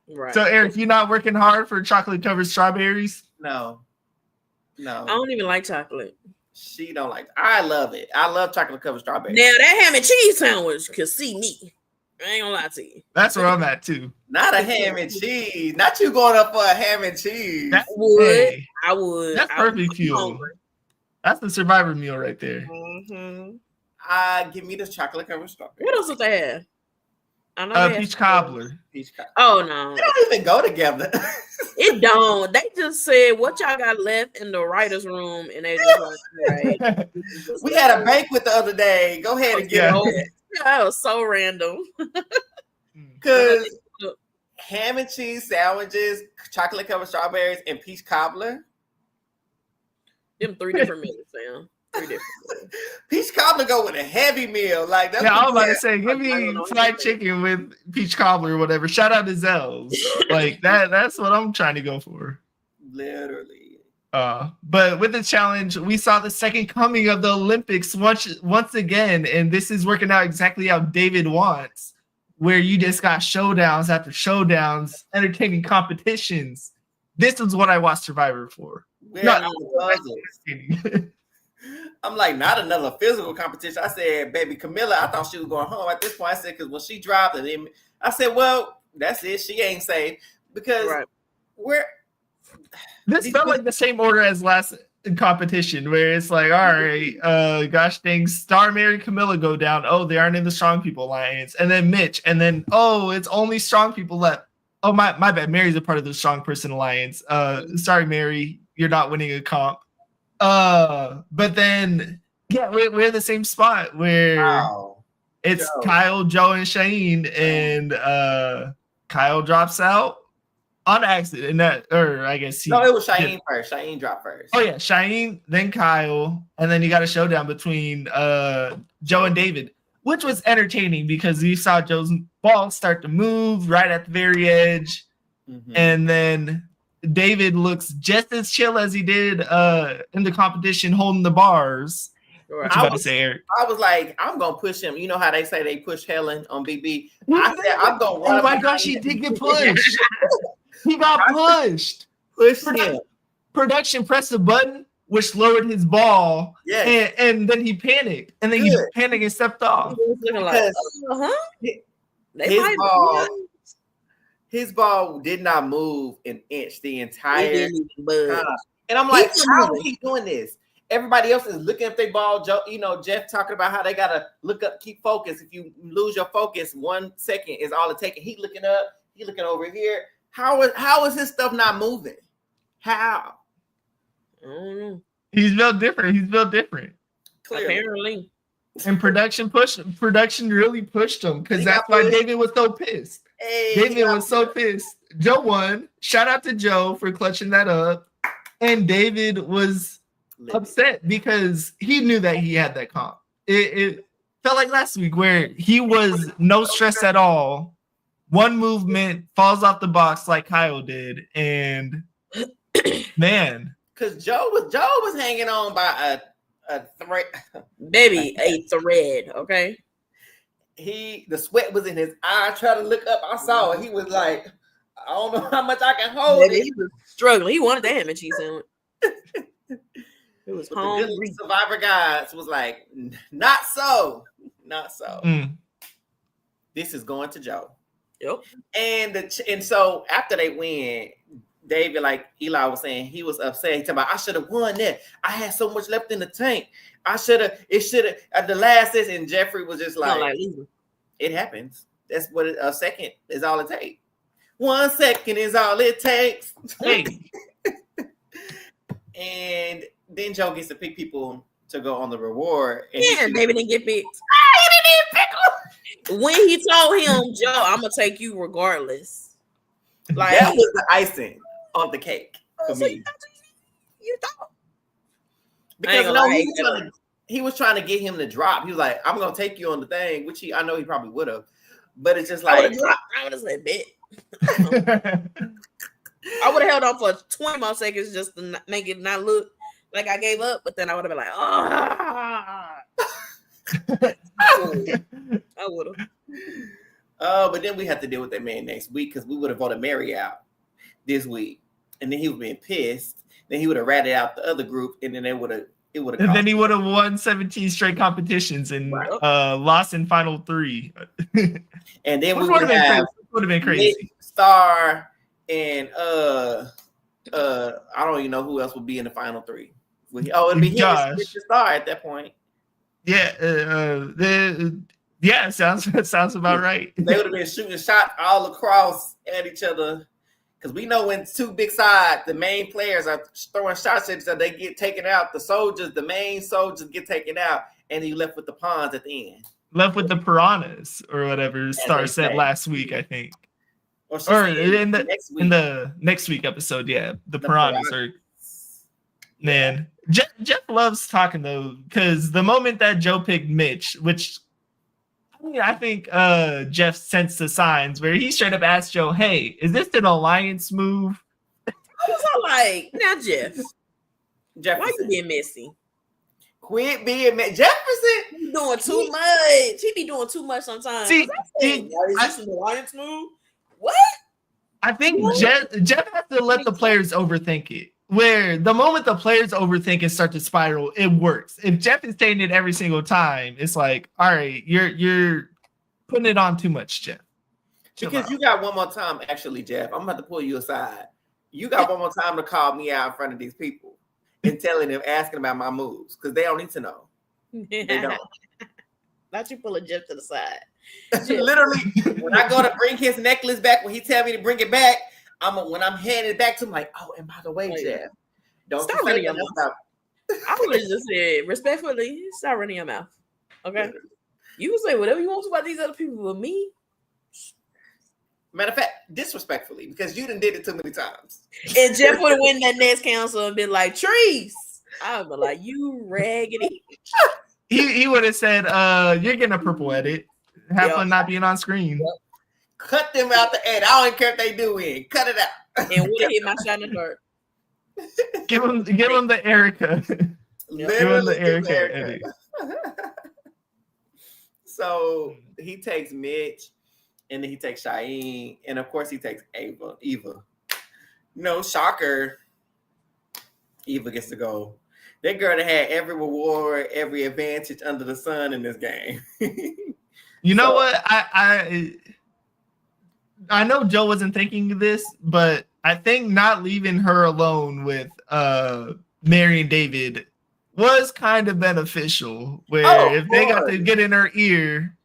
Right. So Eric, you not working hard for chocolate covered strawberries? No. I don't even like chocolate. She don't like. I love it. I love chocolate covered strawberries. Now that ham and cheese sandwich could see me. I ain't gonna lie to you. That's where I'm at too. Not a ham and cheese. Not you going up for a ham and cheese. I would. That's perfect fuel. That's the survivor meal right there. Give me the chocolate covered strawberries. What else would they have? I know Peach cobbler. Oh no, they don't even go together. it don't. They just said what y'all got left in the writer's room, and they just like, right. We had a banquet the other day. Go ahead and get it. That was so random. Because ham and cheese sandwiches, chocolate covered strawberries, and peach cobbler. Them 3 different meals, Sam. 3 different meals. Peach cobbler go with a heavy meal. Like that's I was about to say, give me fried chicken with peach cobbler or whatever. Shout out to Zell's. Like that's what I'm trying to go for. Literally. But with the challenge, we saw the second coming of the Olympics once again, and this is working out exactly how David wants, where you just got showdowns after showdowns, entertaining competitions. This is what I watched Survivor for. I'm like, not another physical competition. I said, baby Camilla, I thought she was going home at this point. I said, because when she dropped it, I said, well, that's it. She ain't safe. Because this felt like the same order as last competition, where it's like, all right, gosh dang, Star, Mary, Camilla go down. Oh, they aren't in the Strong People Alliance. And then Mitch. And then, oh, it's only Strong People left. Oh, my bad. Mary's a part of the Strong Person Alliance. Sorry, Mary, you're not winning a comp. But then, yeah, we're in the same spot where it's Kyle, Joe, and Shane, and Kyle drops out on accident. It was Shane first. Shane dropped first. Oh yeah, Shane, then Kyle, and then you got a showdown between Joe and David, which was entertaining because you saw Joe's ball start to move right at the very edge, and then David looks just as chill as he did in the competition, holding the bars. I was like, I'm gonna push him. You know how they say they push Helen on BB. I said I'm gonna run. Oh my gosh, he did get pushed. He got pushed. Production pressed the button, which lowered his ball. Yeah, and then he panicked, and then he panicked and stepped off. His ball did not move an inch the entire time. And I'm like, how is he doing this? Everybody else is looking at their ball. Joe, Jeff talking about how they got to look up, keep focus. If you lose your focus, 1 second is all it takes. He looking up, he looking over here. How is his stuff not moving? How? I don't know. He's built different. Clearly. Apparently. And production really pushed him because that's why David was so pissed. David was so pissed. Joe won. Shout out to Joe for clutching that up. And David was upset because he knew that he had that comp. It felt like last week where he was no stress at all. One movement falls off the box like Kyle did. And man. Because Joe was hanging on by a thread. Baby, a thread, okay? The sweat was in his eye. I tried to look up. I saw it. He was like, I don't know how much I can hold. Baby, he was struggling. He wanted the ham and cheese sandwich. It was hungry. Survivor guys was like, not so. This is going to Joe. Yep. And so after they win, David, like Eli was saying, he was upset. He talking about, I should have won that. I had so much left in the tank. It should have at the last is, and Jeffrey was just like it happens. That's what a second is all it takes. 1 second is all it takes. Hey. And then Joe gets to pick people to go on the reward. And David didn't get picked. He didn't pick him. When he told him, Joe, I'm gonna take you regardless. Like that was the icing on the cake for me. You thought. Because he was trying to get him to drop. He was like, I'm gonna take you on the thing, which I know he probably would have. But it's just like I would have said bet. I would have held on for 20 more seconds just to make it not look like I gave up, but then I would have been like, I would have. But then we have to deal with that man next week because we would have voted Mary out this week, and then he would have been pissed. Then he would have ratted out the other group, and then it would have. And then he would have won 17 straight competitions and lost in final 3. And then would have been crazy. Star and I don't even know who else would be in the final 3. It'd be Josh. Star at that point. Yeah, Yeah, sounds about right. They would have been shooting shots all across at each other. Because we know when two big sides, the main players are throwing shots at each other, they get taken out. The main soldiers get taken out, and you left with the pawns at the end. Left with the piranhas or whatever Star said last week, I think. Or in the next week episode, yeah. The piranhas are... Man, Jeff loves talking, though, because the moment that Joe picked Mitch, which... I think Jeff sensed the signs where he straight up asked Joe, "Hey, is this an alliance move?" I was like, "Now, Jefferson, why you being messy? Quit being messy, Jefferson. He's doing too much. He be doing too much sometimes." See, is this an alliance move? What? I think Jeff has to let the players overthink it. Where the moment the players overthink and start to spiral, it works. If Jeff is saying it every single time, it's like, all right, you're putting it on too much, Jeff. Because you got one more time, actually, Jeff. I'm about to pull you aside. You got one more time to call me out in front of these people and telling them, asking about my moves, because they don't need to know. They don't. Not you pulling Jeff to the side. Literally, when I go to bring his necklace back, when he tell me to bring it back, when I'm handing it back to him, like, oh, and by the way, Jeff, don't stop running your mouth. I would have just said, respectfully, stop running your mouth. Okay? You can say whatever you want to about these other people, but me. Matter of fact, disrespectfully, because you done did it too many times. And Jeff would have went in that next council and been like, Trees. I would be like, you raggedy. He would have said, you're getting a purple edit. Have fun not being on screen. Yep. Cut them out the edit. I don't care if they do it. Cut it out. And would have hit my shot in the dark. Give him the Erica. Give him the Erica edit. So he takes Mitch, and then he takes Cheyenne, and of course he takes Eva. No shocker. Eva gets to go. That girl that had every reward, every advantage under the sun in this game. You know what? I know Joe wasn't thinking this, but I think not leaving her alone with Mary and David was kind of beneficial. Where if they got to get in her ear,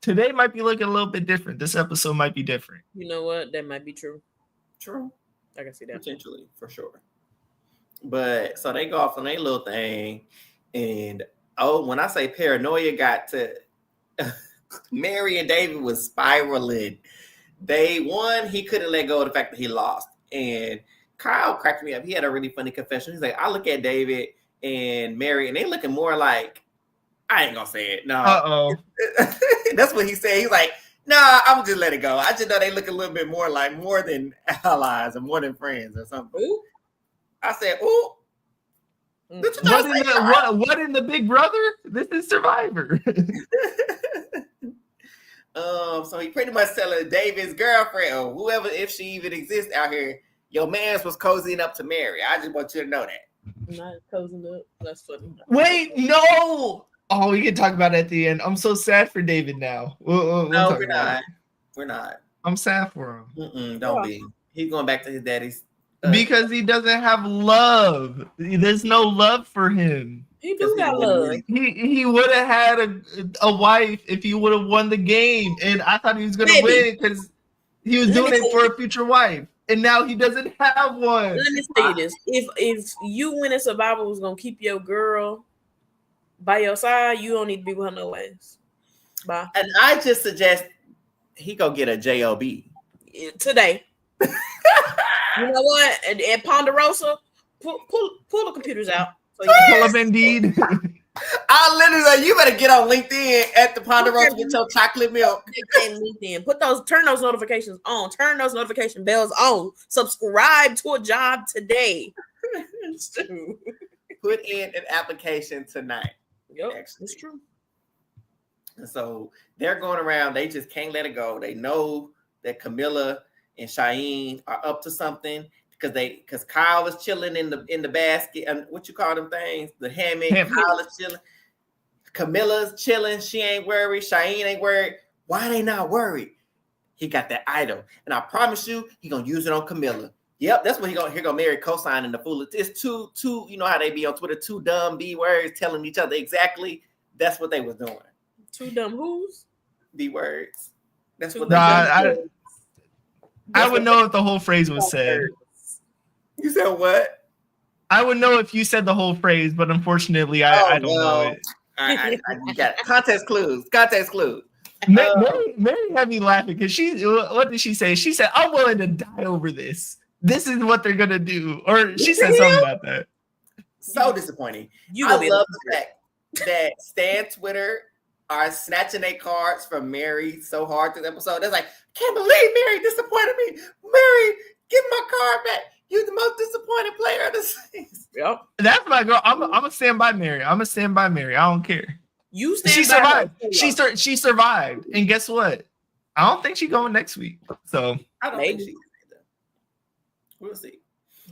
today might be looking a little bit different. This episode might be different. You know what? That might be true. True. I can see that. Potentially, for sure. But so they go off on their little thing. And when I say paranoia got to Mary and David was spiraling. He couldn't let go of the fact that he lost. And Kyle cracked me up. He had a really funny confession. He's like, I look at David and Mary, and they looking more like, I ain't gonna say it. No. That's what he said. He's like, nah, I'm just let it go. I just know they look a little bit more than allies or more than friends or something. Ooh. I said, ooh. What in the Big Brother? This is Survivor. So he pretty much telling David's girlfriend or whoever, if she even exists out here, your man's was cozying up to Mary. I just want you to know that. Not cozying up. That's funny. Wait, no. Oh, we can talk about it at the end. I'm so sad for David now. We're not. We're not. I'm sad for him. Don't be. He's going back to his daddy's. Because he doesn't have love. There's no love for him. He do got love. He would have had a wife if he would have won the game. And I thought he was going to win because he was doing it for a future wife. And now he doesn't have one. Let me say this. If you winning Survivor was going to keep your girl by your side, you don't need to be with her no ways. Bye. And I just suggest he go get a job today. You know what? At Ponderosa, pull the computers out. So you pull up Indeed. I literally like, you better get on LinkedIn at the Ponderosa with your chocolate milk. LinkedIn. Turn those notifications on. Turn those notification bells on. Subscribe to a job today. Put in an application tonight. Yep, that's true. And so they're going around. They just can't let it go. They know that Camilla and Cheyenne are up to something because Kyle is chilling in the basket and what you call them things, the hammock. Kyle is chilling. Camilla's chilling. She ain't worried. Cheyenne ain't worried. Why they not worried? He got that item, and I promise you, he gonna use it on Camilla. Yep, that's what he gonna marry co-signing the fool. It's two. You know how they be on Twitter, two dumb B words telling each other exactly. That's what they was doing. Two dumb who's? The words. That's what I would know if the whole phrase was said. You said what? I would know if you said the whole phrase, but unfortunately, I don't know it. I got it. Context clues. Mary had me laughing because what did she say? She said, "I'm willing to die over this. This is what they're gonna do," or she said something about that. So disappointing. I love the fact that Stan Twitter are snatching their cards from Mary so hard through the episode. They're like, "Can't believe Mary disappointed me. Mary, give my card back. You're the most disappointed player of the season." Yep. That's my girl. I'm a stand by Mary. I don't care. You stand she by survived. She survived. And guess what? I don't think she's going next week. So I don't think she's either. We'll see.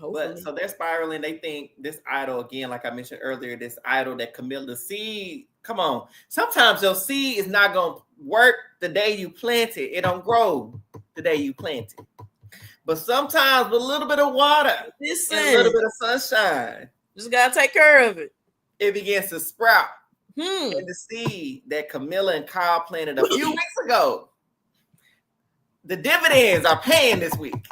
Hopefully. But so they're spiraling. They think this idol, again, like I mentioned earlier, this idol that Camilla seed. Come on. Sometimes your seed is not gonna work the day you plant it. It don't grow the day you plant it. But sometimes with a little bit of water and a little bit of sunshine, just gotta take care of it. It begins to sprout. And the seed that Camilla and Kyle planted a few weeks ago, the dividends are paying this week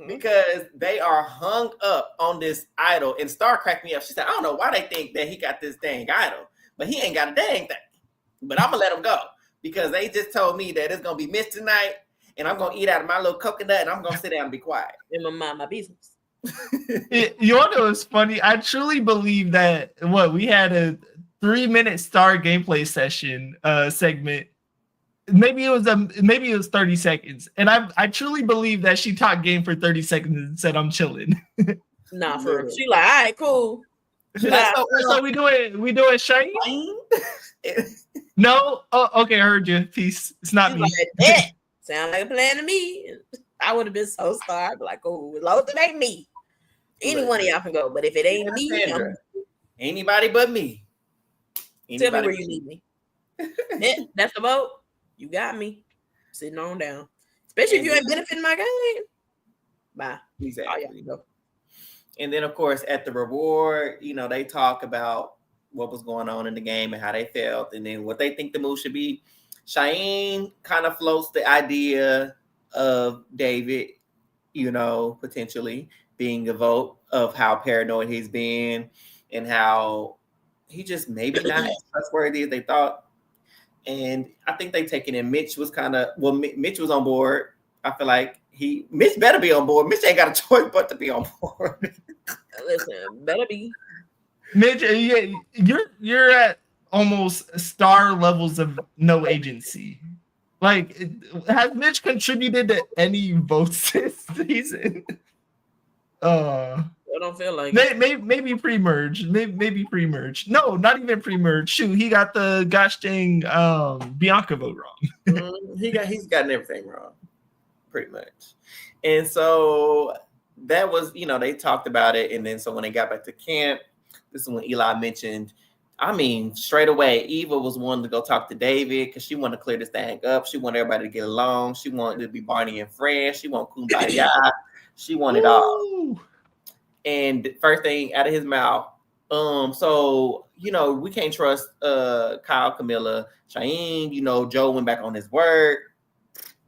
because they are hung up on this idol. And Star cracked me up. She said, "I don't know why they think that he got this dang idol, but he ain't got a dang thing. But I'm gonna let him go because they just told me that it's gonna be missed tonight, and I'm gonna eat out of my little coconut, and I'm gonna sit down and be quiet and mind my business." You know what's funny? I truly believe that we had a 3-minute Star gameplay session segment. Maybe it was 30 seconds, and I truly believe that she talked game for 30 seconds and said, "I'm chilling." Nah, for real. She like, "All right, cool." So we do it, Shane? No? Oh, okay, I heard you. Peace. It's not me. Like, sound like a plan to me. I would have been so Star. I'd be like, "Oh, as long as it ain't me, any one of y'all can go. But if it ain't me, anybody but me. Tell me where you need me." That's the vote. You got me sitting on down. Especially if you ain't benefiting my game. Bye. Exactly. Go. And then, of course, at the reward, they talk about what was going on in the game and how they felt, and then what they think the move should be. Cheyenne kind of floats the idea of David, potentially being a vote of how paranoid he's been and how he just maybe not as trustworthy as they thought. And I think they taken in. Mitch was Mitch was on board. I feel like Mitch better be on board. Mitch ain't got a choice but to be on board. Listen, better be. Mitch, you're at almost Star levels of no agency. Like, has Mitch contributed to any votes this season? I don't feel like maybe pre-merge. Maybe pre-merge. No, not even pre-merge. Shoot, he got the gosh dang Bianca vote wrong. He's gotten everything wrong, pretty much. And so that was, they talked about it. And then so when they got back to camp, this is when Eli mentioned, straight away, Eva was wanting to go talk to David because she wanted to clear this thing up. She wanted everybody to get along. She wanted to be Barney and Fred. She wanted kumbaya. She wanted all. And first thing out of his mouth, so we can't trust Kyle, Camilla, Cheyenne. Joe went back on his word.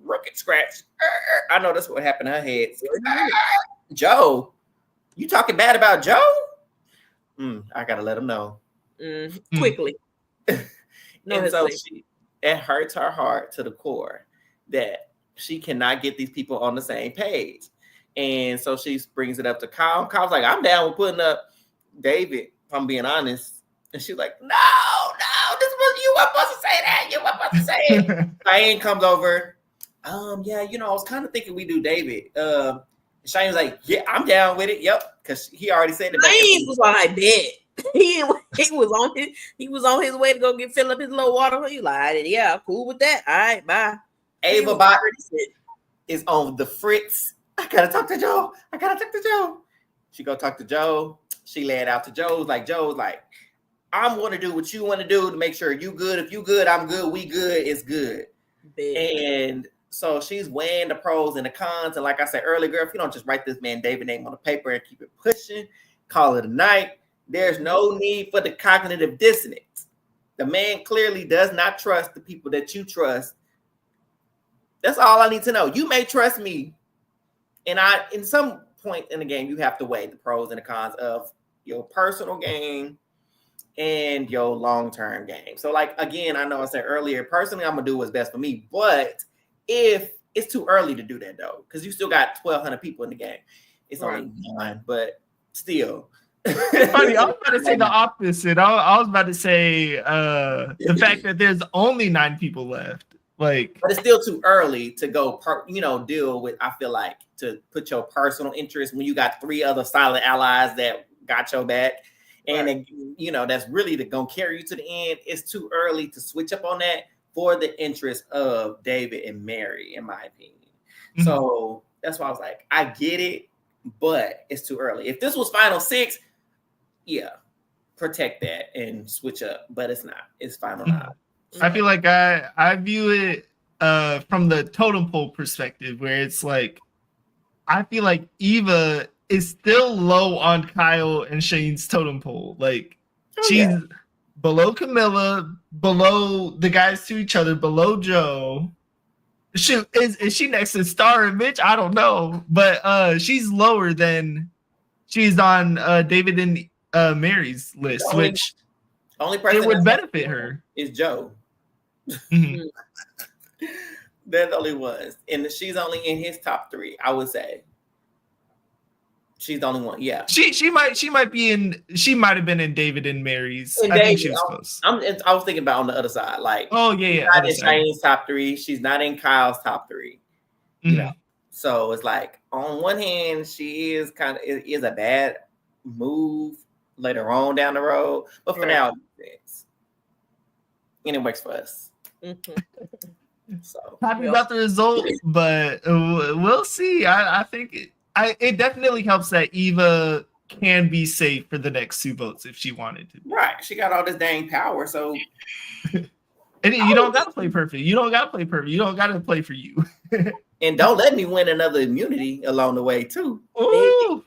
Rocket scratch. I know that's what happened to her head. Joe, you talking bad about Joe? I gotta let him know quickly. And so it hurts her heart to the core that she cannot get these people on the same page. And so she brings it up to Kyle. Kyle's like, "I'm down with putting up David, if I'm being honest." And she's like, no, this was you weren't supposed to say that. You weren't supposed to say it. Cheyenne comes over. Yeah, I was kind of thinking we do David. Cheyenne's like, "Yeah, I'm down with it." Yep, because he already said it. Cheyenne was like, "Bet." He was on his way to go fill up his low water. He like, "Yeah, cool with that. All right, bye." AWAGBT is on the fritz. I gotta talk to Joe. She go talk to Joe. She lay it out to Joe's like, "I'm going to do what you want to do to make sure you good. If you good, I'm good. We good. It's good." And so she's weighing the pros and the cons. And like I said earlier, girl, if you don't just write this man David name on the paper and keep it pushing, call it a night. There's no need for the cognitive dissonance. The man clearly does not trust the people that you trust. That's all I need to know. You may trust me, and in some point in the game, you have to weigh the pros and the cons of your personal game and your long-term game. So, like, again, I know I said earlier, personally, I'm gonna do what's best for me. But if it's too early to do that, though, because you still got 1,200 people in the game. It's only 9, but still. Funny, I was about to say the opposite. I was about to say the fact that there's only 9 people left. Like, but it's still too early to go, deal with. I feel like to put your personal interest when you got 3 other solid allies that got your back, and that's really gonna carry you to the end. It's too early to switch up on that for the interest of David and Mary, in my opinion. Mm-hmm. So that's why I was like, I get it, but it's too early. If this was Final 6, yeah, protect that and switch up. But it's not. It's Final 9. I feel like I view it from the totem pole perspective, where it's like, I feel like Eva is still low on Kyle and Shane's totem pole. Like, she's below Camilla, below the guys to each other, below Joe. Is she next to Star and Mitch? I don't know, but she's lower than she's on David and Mary's list, which only person it would benefit her is Joe. Mm-hmm. That only was, and she's only in his top 3. I would say she's the only one. Yeah, she might be in. She might have been in David and Mary's. And I think she was close. close. I was thinking about on the other side, like, she's not in Shane's top 3. She's not in Kyle's top 3. Mm-hmm. You know, so it's like on one hand, she is is a bad move later on down the road, but for now, and it works for us. So happy about the result, but we'll see. I think it definitely helps that Eva can be safe for the next 2 votes if she wanted to. Right, she got all this dang power, so and you don't gotta play perfect. You don't gotta play perfect. You don't gotta play for you. And don't let me win another immunity along the way too. Ooh.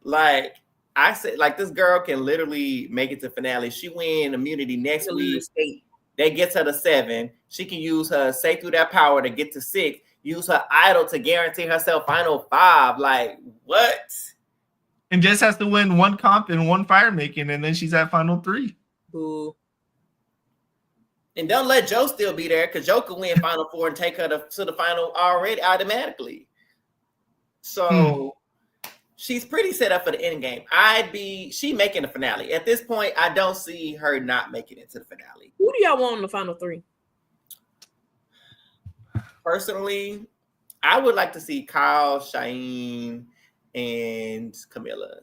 Like I said, like this girl can literally make it to finale. She win immunity next week. That gets her to 7. She can use her say through that power to get to 6. Use her idol to guarantee herself final 5. Like what? And just has to win 1 comp and 1 fire making, and then she's at final 3. Ooh. And don't let Joe still be there, because Joe could win final 4 and take her to the final already automatically. So she's pretty set up for the end game. She making the finale. At this point, I don't see her not making it to the finale. Who do y'all want in the final 3? Personally, I would like to see Kyle, Shane, and Camilla.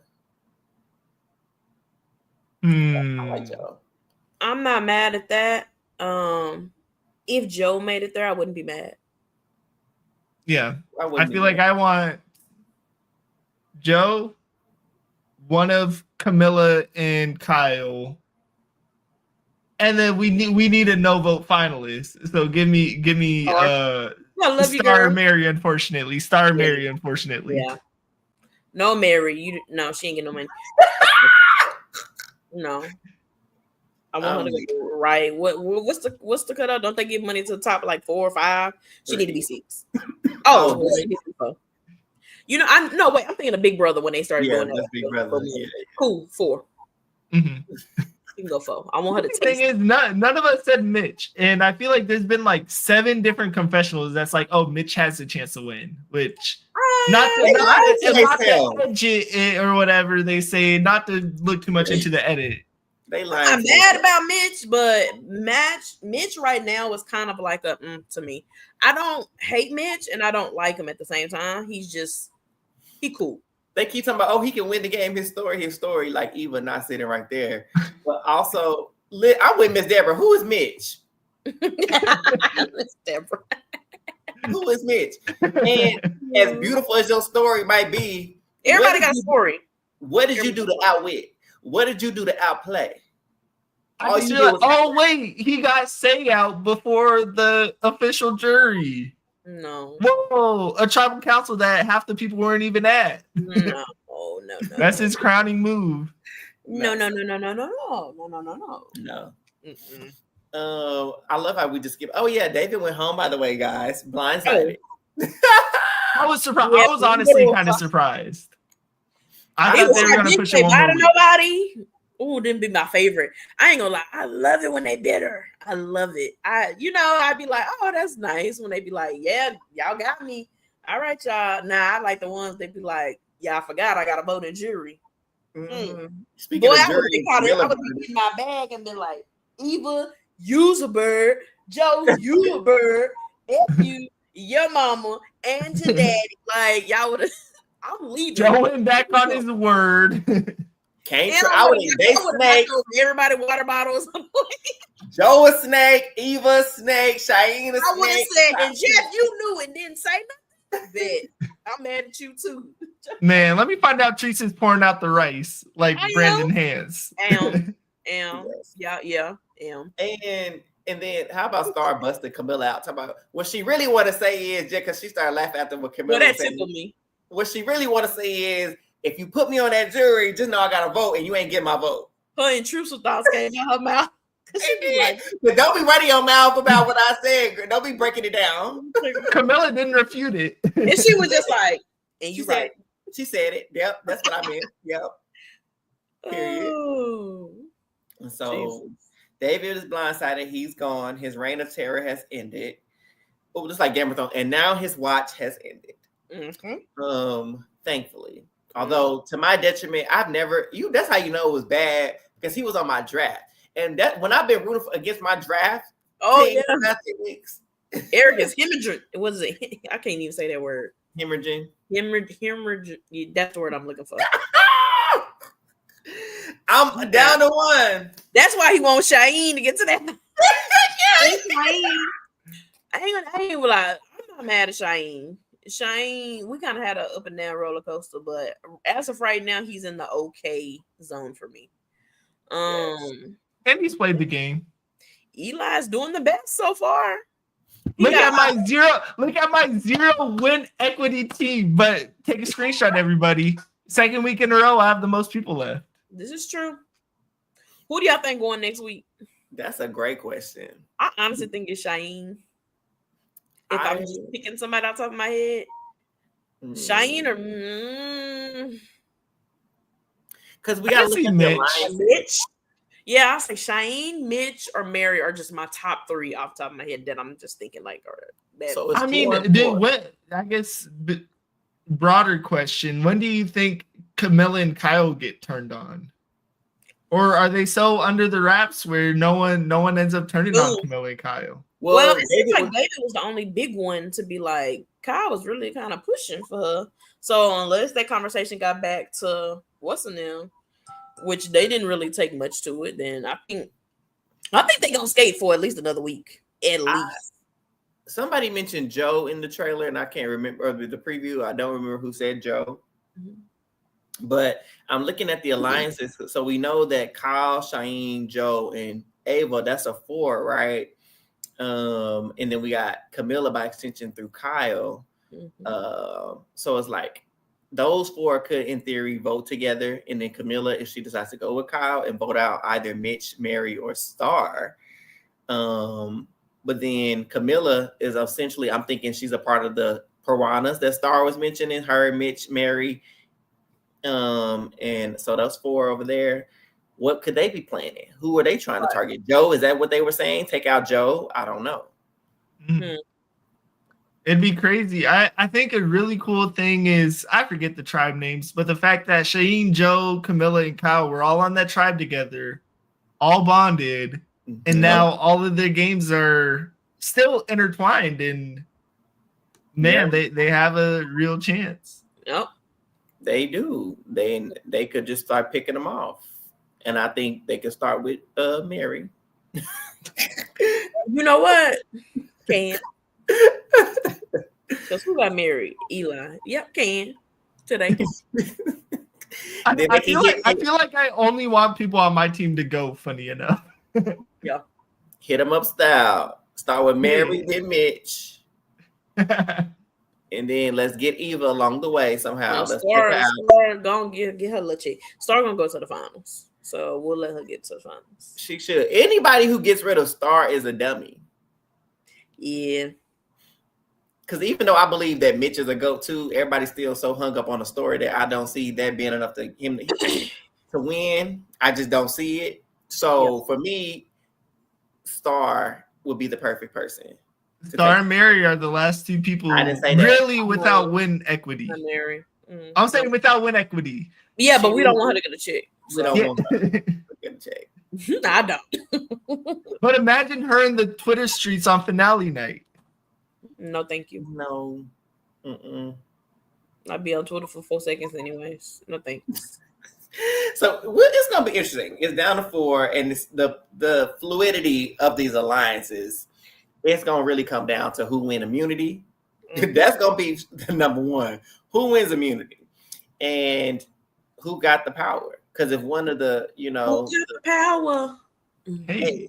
I like Joe. I'm not mad at that. If Joe made it there, I wouldn't be mad. Yeah, I feel like I want Joe, one of Camilla and Kyle, and then we need a no vote finalist. So give me Star Mary, unfortunately. Yeah. No, Mary, she ain't getting no money. No. I want her to go right. What's the cutoff? Don't they give money to the top like 4 or 5? She need to be 6. Wait, I'm thinking of Big Brother when they started doing that. Big Brother. Yeah. Cool, 4. Mm-hmm. You can go 4. I want her to taste. The thing is, none of us said Mitch, and I feel like there's been like 7 different confessionals that's like, oh, Mitch has a chance to win, which not to edge it or whatever they say, not to look too much into the edit. I'm mad about Mitch, but Mitch right now is kind of like to me. I don't hate Mitch and I don't like him at the same time. He cool. They keep talking about, he can win the game. His story, like Eva not sitting right there. But also, I'm with Miss Deborah. Who is Mitch? Miss Deborah. Who is Mitch? And as beautiful as your story might be, everybody got a story. What did you do to outwit? What did you do to outplay? Wait, he got say out before the official jury. No. Whoa, a tribal council that half the people weren't even at. No. That's his crowning move. No. I love how we just skip. Oh yeah, David went home. By the way, guys, blindsided. I was surprised. Yeah, I was honestly kind of surprised. I thought they were gonna push it one more week. Nobody. Ooh, didn't be my favorite. I ain't gonna lie. I love it when they bitter. I love it. I'd be like, oh, that's nice when they be like, yeah, y'all got me. All right, y'all. Nah, I like the ones they be like, yeah, I forgot I got a vote in jury. Speaking of jury, I would be in my bag and be like, Eva, you's a bird. Joe, you a bird. F you, your mama, and your daddy. Like, y'all would have. I'm leaving. Joe went back on his word. I would have snake. Everybody water bottles. Joe a snake, Eva a snake, Cheyenne a snake. I would have said, and Jeff, you knew and didn't say nothing. I'm mad at you too. Man, let me find out Teresa's pouring out the rice like Brandon has. Yeah. And then how about Star busted Camilla out? Talk about what she really want to say is just because she started laughing after what Camilla that said. tickled me. What she really want to say is, if you put me on that jury, just know I got to vote, and you ain't get my vote. Her intrusive thoughts came out her mouth. But don't be running your mouth about what I said. Don't be breaking it down. Camilla didn't refute it, and she was just like, "And you right." She said it. Yep, that's what I meant. Yep. Period. Oh, so Jesus. David is blindsided. He's gone. His reign of terror has ended. Oh, just like Game of Thrones, and now his watch has ended. Thankfully. Although to my detriment, that's how you know it was bad, because he was on my draft. And that when I've been rooting against my draft, weeks. Eric is hemorrhaging. What is it? I can't even say that word. Hemorrhaging. Hemorrhaging. That's the word I'm looking for. I'm down to one. That's why he wants Cheyenne to get to that. I ain't like, I'm not mad at Cheyenne. Cheyenne, we kind of had an up and down roller coaster, but as of right now, he's in the okay zone for me. And he's played the game. Eli's doing the best so far. Look at my zero win equity team. But take a screenshot, everybody. Second week in a row, I have the most people left. This is true. Who do y'all think going next week? That's a great question. I honestly think it's Cheyenne. If I'm just picking somebody out of my head, Cheyenne or because we got to see Mitch. Yeah, I'll say Cheyenne, Mitch, or Mary are just my top three off the top of my head that I'm just thinking like. So I mean, I guess broader question: when do you think Camilla and Kyle get turned on? Or are they so under the wraps where no one ends up turning on Camilla and Kyle? Well, it seems like David was the only big one to be like, Kyle was really kind of pushing for her. So unless that conversation got back to what's the name, which they didn't really take much to it, then I think they're gonna skate for at least another week. At least. Somebody mentioned Joe in the trailer, and I can't remember the preview. I don't remember who said Joe. Mm-hmm. But I'm looking at the alliances. So we know that Kyle, Cheyenne, Joe, and Ava, that's a 4, right? And then we got Camilla by extension through Kyle. Mm-hmm. So it's like those 4 could, in theory, vote together. And then Camilla, if she decides to go with Kyle, and vote out either Mitch, Mary, or Star. But then Camilla is essentially, I'm thinking she's a part of the piranhas that Star was mentioning, her, Mitch, Mary. And so those 4 over there, what could they be planning? Who are they trying to target? Joe? Is that what they were saying? Take out Joe? I don't know. Mm-hmm. It'd be crazy. I think a really cool thing is, I forget the tribe names, but the fact that Cheyenne, Joe, Camilla, and Kyle were all on that tribe together, all bonded, and now all of their games are still intertwined, and man, they have a real chance. Yep. They do. They could just start picking them off. And I think they could start with Mary. You know what? Can. Because who got married? Eli. Yep, can. Today. I feel like I only want people on my team to go, funny enough. Yeah. Hit them up style. Start with Mary, then Mitch. And then let's get Eva along the way somehow. Star gonna get her little chick. Star gonna go to the finals. So we'll let her get to the finals. She should. Anybody who gets rid of Star is a dummy. Yeah. Because even though I believe that Mitch is a GOAT too, everybody's still so hung up on the story that I don't see that being enough to him to win. I just don't see it. So for me, Star would be the perfect person. Star and Mary are the last two people I didn't say really that. without win equity. Mary. I'm saying without win equity. Yeah, but we don't want her to get a check. We don't want her to get a check. I don't. But imagine her in the Twitter streets on finale night. No, thank you. No. I'd be on Twitter for 4 seconds anyways. No thanks. So it's going to be interesting. It's down to 4, and it's the fluidity of these alliances. It's going to really come down to who win immunity. That's going to be the number one. Who wins immunity? And who got the power? Because if one of the, who got the power? Hey.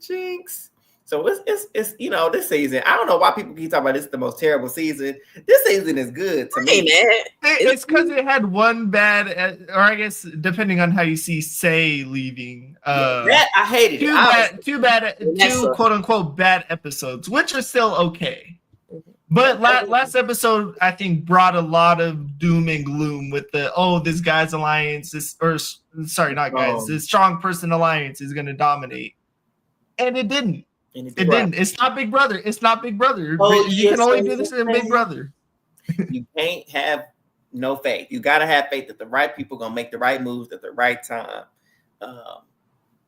Jinx. So it's this season. I don't know why people keep talking about this is the most terrible season. This season is good to me. It's because it had one bad, or I guess depending on how you see Say leaving. That I hated two quote unquote bad episodes, which are still okay. But last episode, I think, brought a lot of doom and gloom with this guy's alliance, this strong person alliance is going to dominate. And it didn't. It didn't. It's not Big Brother. It's not Big Brother. You can only do this in Big Brother. You can't have no faith. You got to have faith that the right people going to make the right moves at the right time.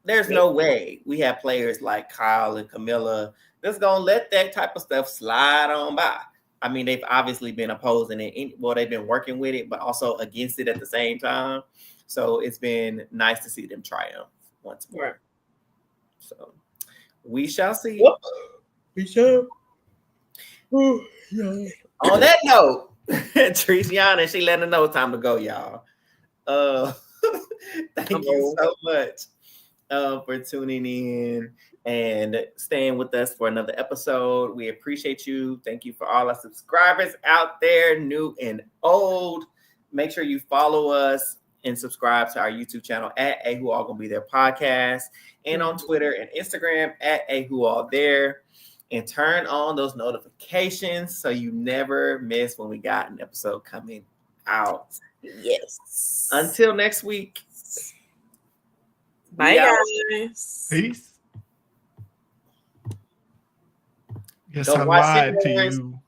There's no way we have players like Kyle and Camilla that's going to let that type of stuff slide on by. I mean, they've obviously been opposing it. They've been working with it, but also against it at the same time. So it's been nice to see them triumph once more. Right. So we shall see. We shall. On that note, Triciana, she letting us know it's time to go, y'all. Thank you so much for tuning in and staying with us for another episode. We appreciate you. Thank you for all our subscribers out there, new and old. Make sure you follow us and subscribe to our YouTube channel at A Who All Gonna Be There podcast, and on Twitter and Instagram at A Who All There, and turn on those notifications so you never miss when we got an episode coming out. Yes. Until next week. Bye, guys. Peace. Yes, Don't I watch lied to Sinners. you.